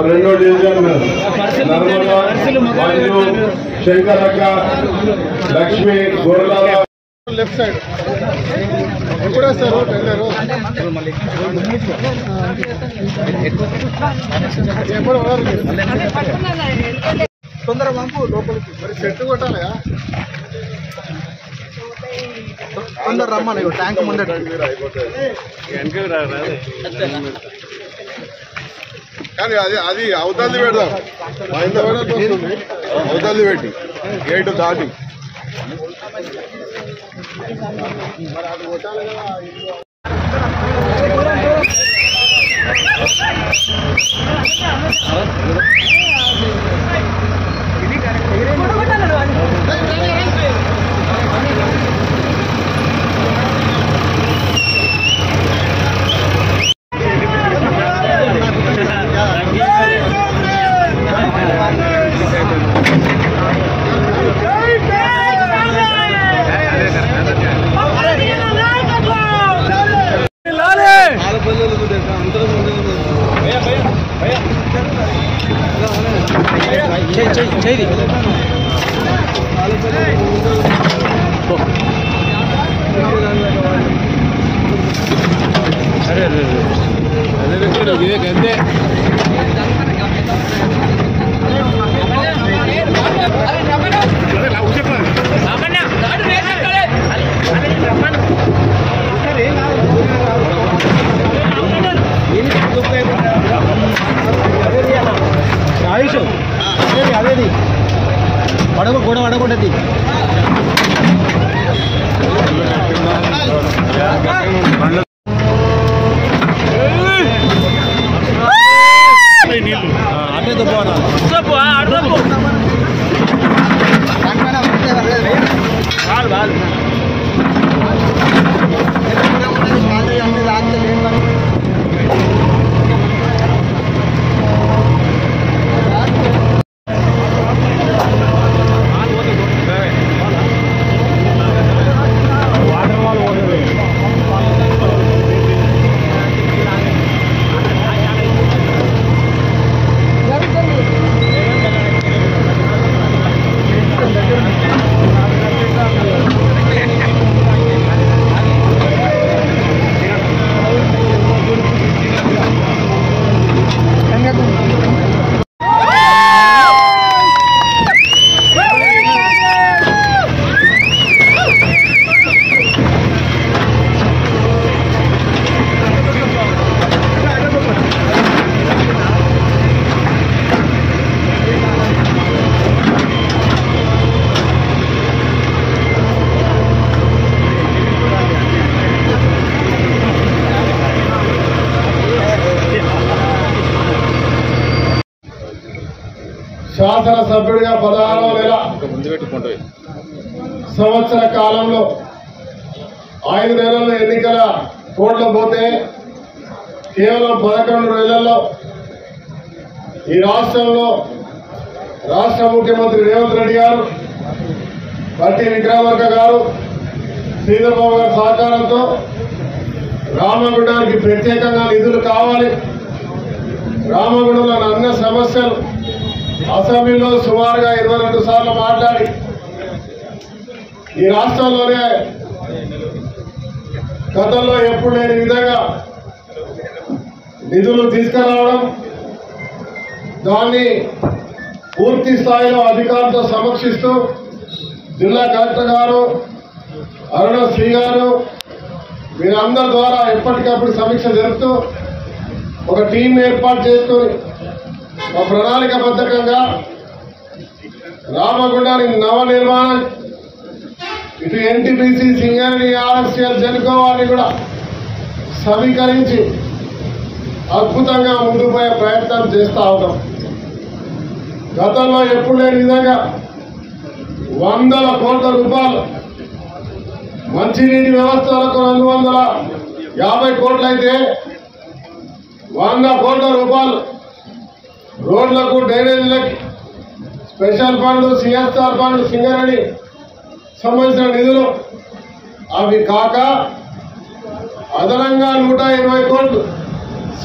రెండో డివిజన్ నర్మదా, మంజు, శంకరక్క, లక్ష్మి, గొర్రెల లెఫ్ట్ సైడ్ ఎప్పుడు వస్తారు తొందర పంపు లోపలికి. మరి చెట్టు కొట్టాలయా తొందర రమ్మని ట్యాంక్ ముందట కానీ అది అవతల్ది పెడదాం. అవతల్ది పెట్టి గేటు దాటి శాసనసభ్యుడిగా 16వ నెల సంవత్సర కాలంలో 5 నెలల ఎన్నికల కోడ్లో పోతే కేవలం 11 నెలల్లో ఈ రాష్ట్రంలో రాష్ట్ర ముఖ్యమంత్రి రేవంత్ రెడ్డి గారు, బట్టి విక్రమార్క గారు, శ్రీధర్బాబు గారి సహకారంతో రామగుండానికి ప్రత్యేకంగా నిధులు కావాలి, రామగుండంలో అన్ని సమస్యలు అసెంబ్లీలో సుమారుగా 22 సార్లు మాట్లాడి ఈ రాష్ట్రంలోనే గతంలో ఎప్పుడు లేని విధంగా నిధులు తీసుకురావడం, దాన్ని పూర్తి స్థాయిలో అధికారులతో సమీక్షిస్తూ జిల్లా కలెక్టర్ గారు, అరుణ శ్రీ గారు వీరందరి ద్వారా ఎప్పటికప్పుడు సమీక్ష జరుపుతూ ఒక టీం ఏర్పాటు చేసుకొని ఒక ప్రణాళికబద్ధంగా రామగుండానికి నవ నిర్మాణం, ఇటు ఎన్టీపీసీ సింగరేణి ఆర్ఎస్ఎల్ జనుకోవాలని కూడా సమీకరించి అద్భుతంగా ముందుకు పోయే ప్రయత్నం చేస్తూ ఉన్నాం. గతంలో ఎప్పుడు లేని విధంగా 100 కోట్ల రూపాయలు మంచినీటి వ్యవస్థలకు 250 కోట్లయితే 100 కోట్ల రూపాయలు రోడ్లకు, డ్రైనేజీలకి special fund, CSR fund, Singareni సంబంధించిన నిధులు అవి కాక అదనంగా 120 కోట్లు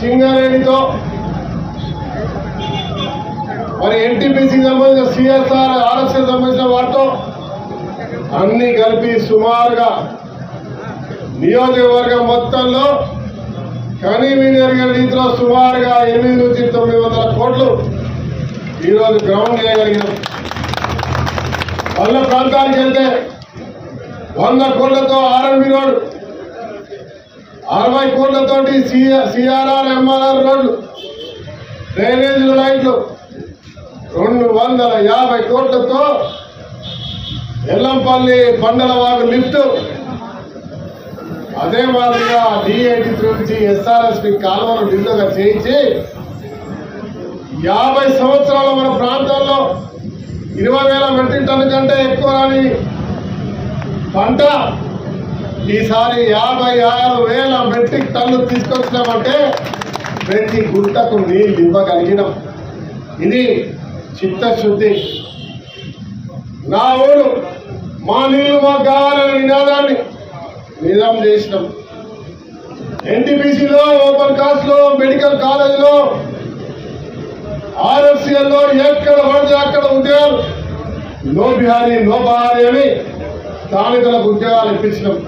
సింగరేణితో మరి ఎన్టీపీసీకి సంబంధించిన సిఎస్ఆర్, ఆర్ఎస్ఎల్ సంబంధించిన వాటితో అన్ని కలిపి సుమారుగా నియోజకవర్గం మొత్తంలో కనీవినీరుగా రీతిలో సుమారుగా 800 నుంచి 900 కోట్లు ఈరోజు గ్రౌండ్ చేయగలిగినాం. పల్లె ప్రాంతానికి వెళ్తే 100 కోట్లతో ఆర్ఎన్బి రోడ్డు, 60 కోట్లతోటి సిఆర్ఆర్, ఎంఆర్ఆర్ రోడ్లు, డ్రైనేజీలు, లైట్లు, 250 కోట్లతో ఎల్లంపల్లి బండలవాగు లిఫ్ట్ అదే మాదిరిగా D83 నుంచి SRSP కాలువను నిలువుగా చేయించి 50 సంవత్సరాల మన ప్రాంతాల్లో 20,000 మెట్రిక్ టన్ను కంటే ఎక్కువ రాని పంట ఈసారి 56,000 మెట్రిక్ టన్ను తీసుకొచ్చినామంటే ప్రతి గుంటకు నీళ్ళు ఇవ్వగలిగినాం. ఇది చిత్తశుద్ధి. నా ఊరు మా నీళ్లు మాకు కావాలనే నినాదాన్ని నిజం చేసినాం. NTPCలో, ఓపెన్ కాస్ట్లో, మెడికల్ కాలేజీలో, RFCLలో ఎక్కడ పడితే అక్కడ ఉద్యోగాలు నో బిహారీ నో బహారీ అని స్థానికులకు ఉద్యోగాలు ఇప్పించినాం.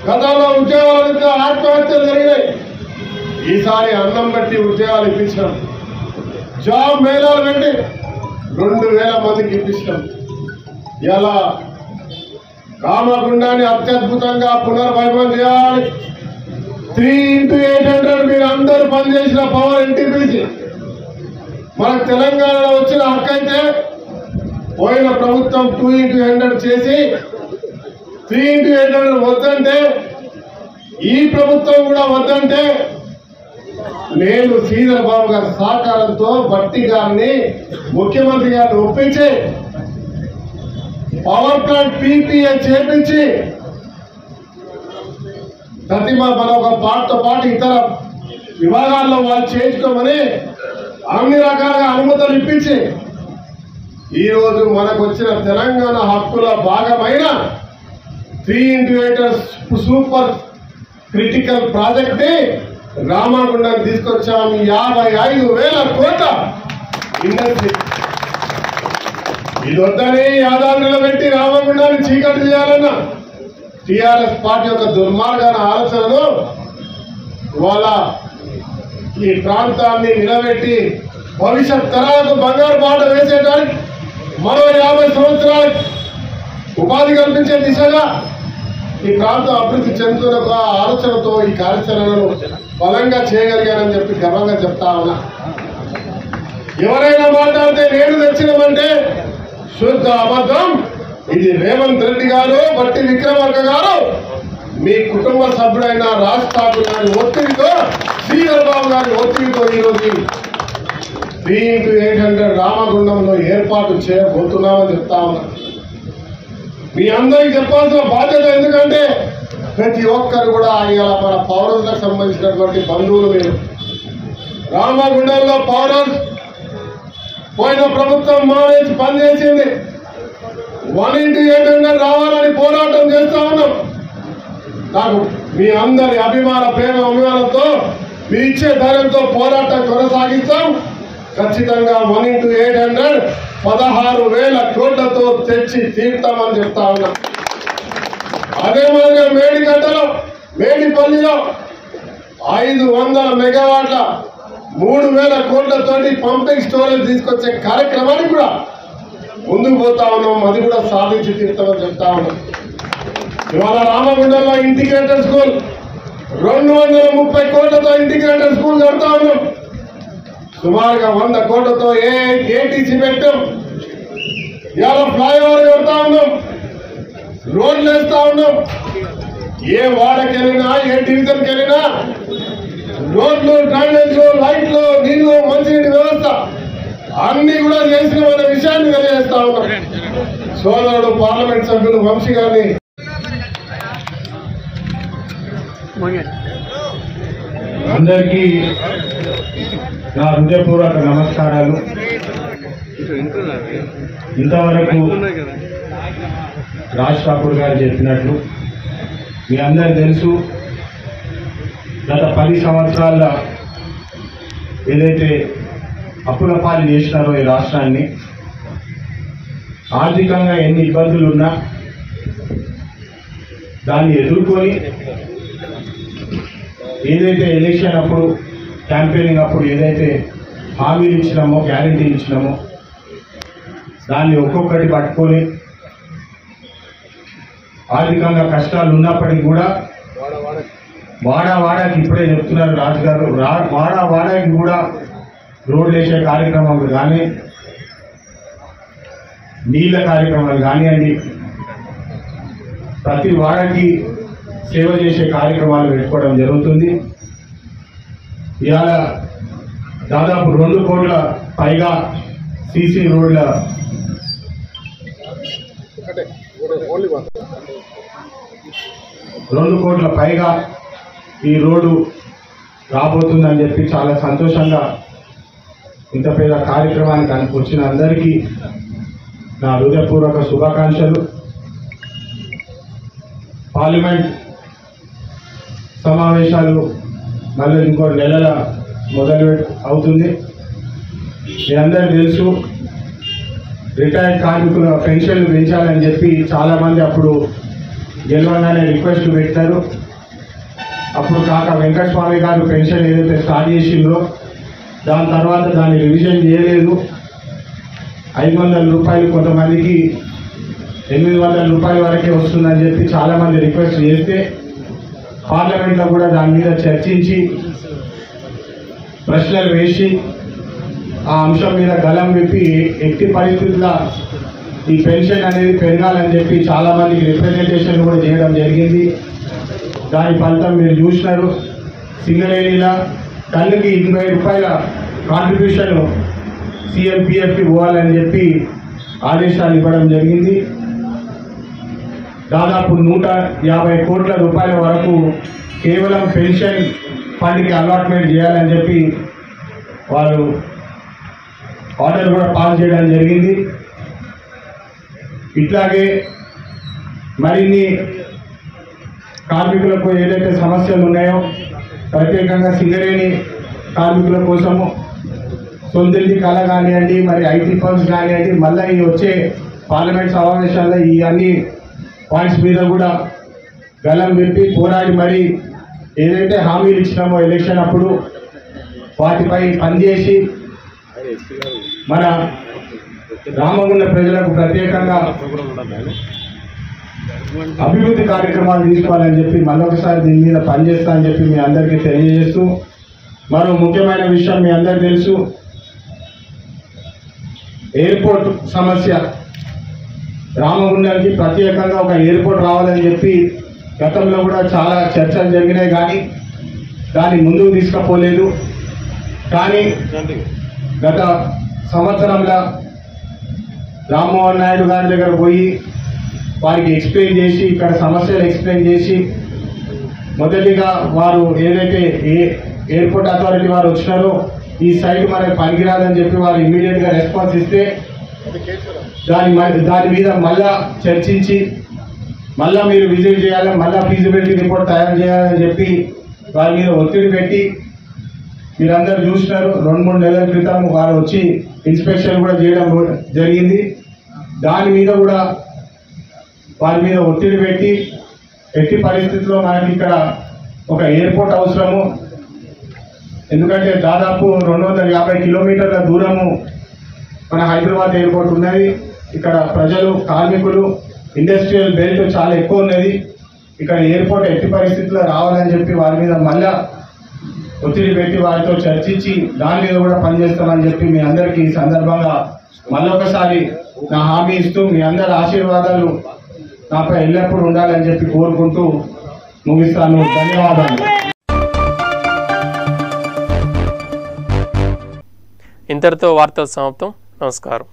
గతంలో ఉద్యోగాలు ఆత్మహత్యలు జరిగినాయి. ఈసారి అన్నం బట్టి ఉద్యోగాలు ఇప్పించినాం. జాబ్ మేళాలు పెట్టి 2,000 మందికి ఇప్పించినాం. ఇలా రామగుండాన్ని అత్యద్భుతంగా పునర్వైభవం చేయాలి. 3x800 మీరు అందరూ పనిచేసిన పవర్ NTPC మనకు తెలంగాణలో వచ్చిన హక్కు అయితే పోయిన ప్రభుత్వం 2x100 చేసి 3x800 వద్దంటే ఈ ప్రభుత్వం కూడా వద్దంటే నేను శ్రీధర్ బాబు గారి సహకారంతో భట్టి గారిని ముఖ్యమంత్రి గారిని ఒప్పించి పవర్ ప్లాంట్ PPA చేపించి ప్రతి మన ఒక పాటతో పాటు ఇతర విభాగాల్లో వాళ్ళు చేయించుకోమని అన్ని రకాలుగా అనుమతులు ఇప్పించి ఈరోజు మనకు వచ్చిన తెలంగాణ హక్కుల భాగమైన 3x8 సూపర్ క్రిటికల్ ప్రాజెక్ట్ ని రామగుండానికి తీసుకొచ్చాము. 55,000 కోట్ల ఇండస్ట్రీ. ఇది వద్దని యాదాద్రిలో పెట్టి రామగుండాన్ని చీకటి చేయాలన్న TRS పార్టీ యొక్క దుర్మార్గాన ఆలోచనను వాళ్ళ ఈ ప్రాంతాన్ని నిలబెట్టి భవిష్యత్ తరాలకు బంగారు బాట వేసేటానికి మరో 50 సంవత్సరాలకు ఉపాధి కల్పించే దిశగా ఈ ప్రాంతం అభివృద్ధి చెందుతున్న ఒక ఆలోచనతో ఈ కార్యాచరణను బలంగా చేయగలిగానని చెప్పి గర్వంగా చెప్తా ఉన్నా. ఎవరైనా మాట్లాడితే నేను తెచ్చినామంటే శుద్ధ అబద్ధం. ఇది రేవంత్ రెడ్డి గారు, బట్టి విక్రమార్క గారు, మీ కుటుంబ సభ్యుడైన రాజ్ ఠాకూర్ గారి ఒత్తిడితో, శ్రీధర్ బాబు గారి ఒత్తిడితో ఈరోజు 3x800 రామగుండంలో ఏర్పాటు చేయబోతున్నామని చెప్తా ఉన్నా. మీ అందరికి చెప్పాల్సిన బాధ్యత. ఎందుకంటే ప్రతి ఒక్కరు కూడా ఇవాళ మన పౌరులకు సంబంధించినటువంటి బంధువులు మీరు. రామగుండంలో పౌరస్ పోయిన ప్రభుత్వం మానేసి పనిచేసింది. 1x800 రావాలని పోరాటం చేస్తా ఉన్నాం. నాకు మీ అందరి అభిమానంతో మీరు ఇచ్చే ధైర్యంతో పోరాటం కొనసాగిస్తాం. ఖచ్చితంగా 1x800 16,000 కోట్లతో తెచ్చి తీర్తామని చెప్తా ఉన్నా. అదే మాదిరిగా మేడిగడ్డలో, మేడిపల్లిలో 500 మెగావాట్ల 3,000 కోట్లతోటి పంపింగ్ స్టోరేజ్ తీసుకొచ్చే కార్యక్రమానికి కూడా ముందుకు పోతా ఉన్నాం. అది కూడా సాధించి తీర్తామని చెప్తా ఉన్నాం. ఇవాళ రామగుండంలో ఇంటిగ్రేటెడ్ స్కూల్ 230 కోట్లతో ఇంటిగ్రేటెడ్ స్కూల్ కడతా ఉన్నాం. సుమారుగా 100 కోట్లతో ATC పెట్టాం. ఇవాళ ఫ్లైఓవర్ కడతా ఉన్నాం, రోడ్లు వేస్తా ఉన్నాం. ఏ వాడకి వెళ్ళినా, ఏ డివిజన్కి వెళ్ళినా రోడ్లు, డ్రైనేజ్లు, లైట్లు, నీళ్లు, మంచినీటి వ్యవస్థ అన్ని కూడా చేసిన అనే విషయాన్ని తెలియజేస్తా ఉన్నాం. సోదరుడు పార్లమెంట్ సభ్యులు వంశీ గారిని అందరికీ నా హృదయపూర్వక నమస్కారాలు. ఇంతవరకు రాజ్ ఠాకూర్ గారు చెప్పినట్లు మీ అందరికీ తెలుసు, గత 10 సంవత్సరాల ఏదైతే అప్పుల పాలు చేసినారో ఈ రాష్ట్రాన్ని, ఆర్థికంగా ఎన్ని ఇబ్బందులు ఉన్నా దాన్ని ఎదుర్కొని ఏదైతే ఎలక్షన్ అప్పుడు, క్యాంపెయినింగ్ అప్పుడు ఏదైతే హామీలు ఇచ్చినామో, గ్యారెంటీలు ఇచ్చినామో దాన్ని ఒక్కొక్కటి పట్టుకొని ఆర్థికంగా కష్టాలు ఉన్నప్పటికీ కూడా వాడాకి ఇప్పుడే చెప్తున్నారు రాజుగారు, వాడాకి కూడా రోడ్లు వేసే కార్యక్రమాలు కానీ, నీళ్ళ కార్యక్రమాలు కానివ్వండి, ప్రతి వాడకి సేవ చేసే కార్యక్రమాలు పెట్టుకోవడం జరుగుతుంది. ఇవాళ దాదాపు 2 కోట్ల పైగా సీసీ రోడ్ల 2 కోట్ల పైగా ఈ రోడ్డు రాబోతుందని చెప్పి చాలా సంతోషంగా ఇంత పెద్ద కార్యక్రమానికి వచ్చిన అందరికీ నా హృదయపూర్వక శుభాకాంక్షలు. పార్లమెంట్ సమావేశాలు మళ్ళీ ఇంకో నెలల మొదలు అవుతుంది. మీ అందరికీ తెలుసు రిటైర్డ్ కార్మికుల పెన్షన్లు పెంచాలని చెప్పి చాలామంది అప్పుడు గెలవగానే రిక్వెస్ట్ పెట్టారు. అప్పుడు కాక వెంకటస్వామి గారు పెన్షన్ ఏదైతే స్టార్ట్ చేసిందో దాని తర్వాత దాన్ని రివిజన్ చేయలేదు. 500 రూపాయలు కొంతమందికి 800 రూపాయల వరకే వస్తుందని చెప్పి చాలామంది రిక్వెస్ట్ చేస్తే పార్లమెంట్లో కూడా దాని మీద చర్చించి ప్రశ్నలు వేసి ఆ అంశం మీద గలం విప్పి ఎట్టి పరిస్థితుల్లో ఈ పెన్షన్ అనేది పెరగాలని చెప్పి చాలామందికి రిప్రజెంటేషన్ కూడా చేయడం జరిగింది. దాని ఫలితం మీరు చూసినారు. సింగరేణిలా టన్నుకి 20 రూపాయల కాంట్రిబ్యూషన్ సిఎంపిఎఫ్కి పోవాలని చెప్పి ఆదేశాలు ఇవ్వడం జరిగింది. దాదాపు 150 కోట్ల రూపాయల వరకు కేవలం పెన్షన్ ఫండ్కి అలాట్మెంట్ చేయాలని చెప్పి వారు ఆర్డర్ కూడా పాస్ చేయడం జరిగింది. ఇట్లాగే మరిన్ని కార్మికులకు ఏదైతే సమస్యలు ఉన్నాయో ప్రత్యేకంగా సింగరేణి కార్మికుల కోసము సొంతింటి కళ కానివ్వండి, మరి ఐటీ ఫండ్స్ కానివ్వండి, మళ్ళీ ఈ వచ్చే పార్లమెంట్ సమావేశాల్లో ఈ అన్ని పాయింట్స్ మీద కూడా గలం విప్పి పోరాడి మరి ఏదైతే హామీలు ఇచ్చినామో ఎలక్షన్ అప్పుడు వాటిపై పనిచేసి మన రామగుండ ప్రజలకు ప్రత్యేకంగా అభివృద్ధి కార్యక్రమాలు తీసుకోవాలని చెప్పి మరొకసారి దీని మీద పనిచేస్తా అని చెప్పి మీ అందరికీ తెలియజేస్తూ, మరో ముఖ్యమైన విషయం మీ అందరికీ తెలుసు, ఎయిర్పోర్ట్ సమస్య. రామగుండానికి ప్రత్యేకంగా ఒక ఎయిర్పోర్ట్ రావాలని చెప్పి గతంలో కూడా చాలా చర్చలు జరిగినాయి, కానీ దాన్ని ముందుకు తీసుకుపోలేదు. కానీ గత సంవత్సరంలో రామ్మోహన్ నాయుడు గారి దగ్గర పోయి వారికి ఎక్స్ప్లెయిన్ చేసి ఇక్కడ సమస్యలు ఎక్స్ప్లెయిన్ చేసి మొదటిగా వారు ఏదైతే ఎయిర్పోర్ట్ అథారిటీ వారు వచ్చినారో ఈ సైట్ మనకు పనికిరాదని చెప్పి వారు ఇమీడియట్గా రెస్పాన్స్ ఇస్తే దాని మీద మళ్ళా చర్చించి మళ్ళా మీరు విజిట్ చేయాలి, మళ్ళా ఫీజిబిలిటీ రిపోర్ట్ తయారు చేయాలని చెప్పి వారి మీద ఒత్తిడి పెట్టి మీరందరూ చూసినారు. 2-3 నెలల క్రితం వారు వచ్చి ఇన్స్పెక్షన్ కూడా చేయడం జరిగింది. దాని మీద కూడా వారి మీద ఒత్తిడి పెట్టి ఎట్టి పరిస్థితుల్లో మనకి ఇక్కడ ఒక ఎయిర్పోర్ట్ అవసరము, ఎందుకంటే దాదాపు 250 కిలోమీటర్ల దూరము మన హైదరాబాద్ ఎయిర్పోర్ట్ ఉన్నది. ఇక్కడ ప్రజలు, కార్మికులు, ఇండస్ట్రియల్ బెల్ట్ చాలా ఎక్కువ ఉన్నది. ఇక్కడ ఎయిర్పోర్ట్ ఎట్టి పరిస్థితుల్లో రావాలని చెప్పి వారి మీద మళ్ళా ఒత్తిడి పెట్టి వారితో చర్చించి దాని మీద కూడా పనిచేస్తామని చెప్పి మీ అందరికీ ఈ సందర్భంగా మళ్ళొకసారి నా హామీ ఇస్తూ మీ అందరి ఆశీర్వాదాలు నాపై ఎల్లప్పుడూ ఉండాలని చెప్పి కోరుకుంటూ ముగిస్తాను. ధన్యవాదాలు. ఇంతటితో వార్తలు సమాప్తం. నమస్కారం.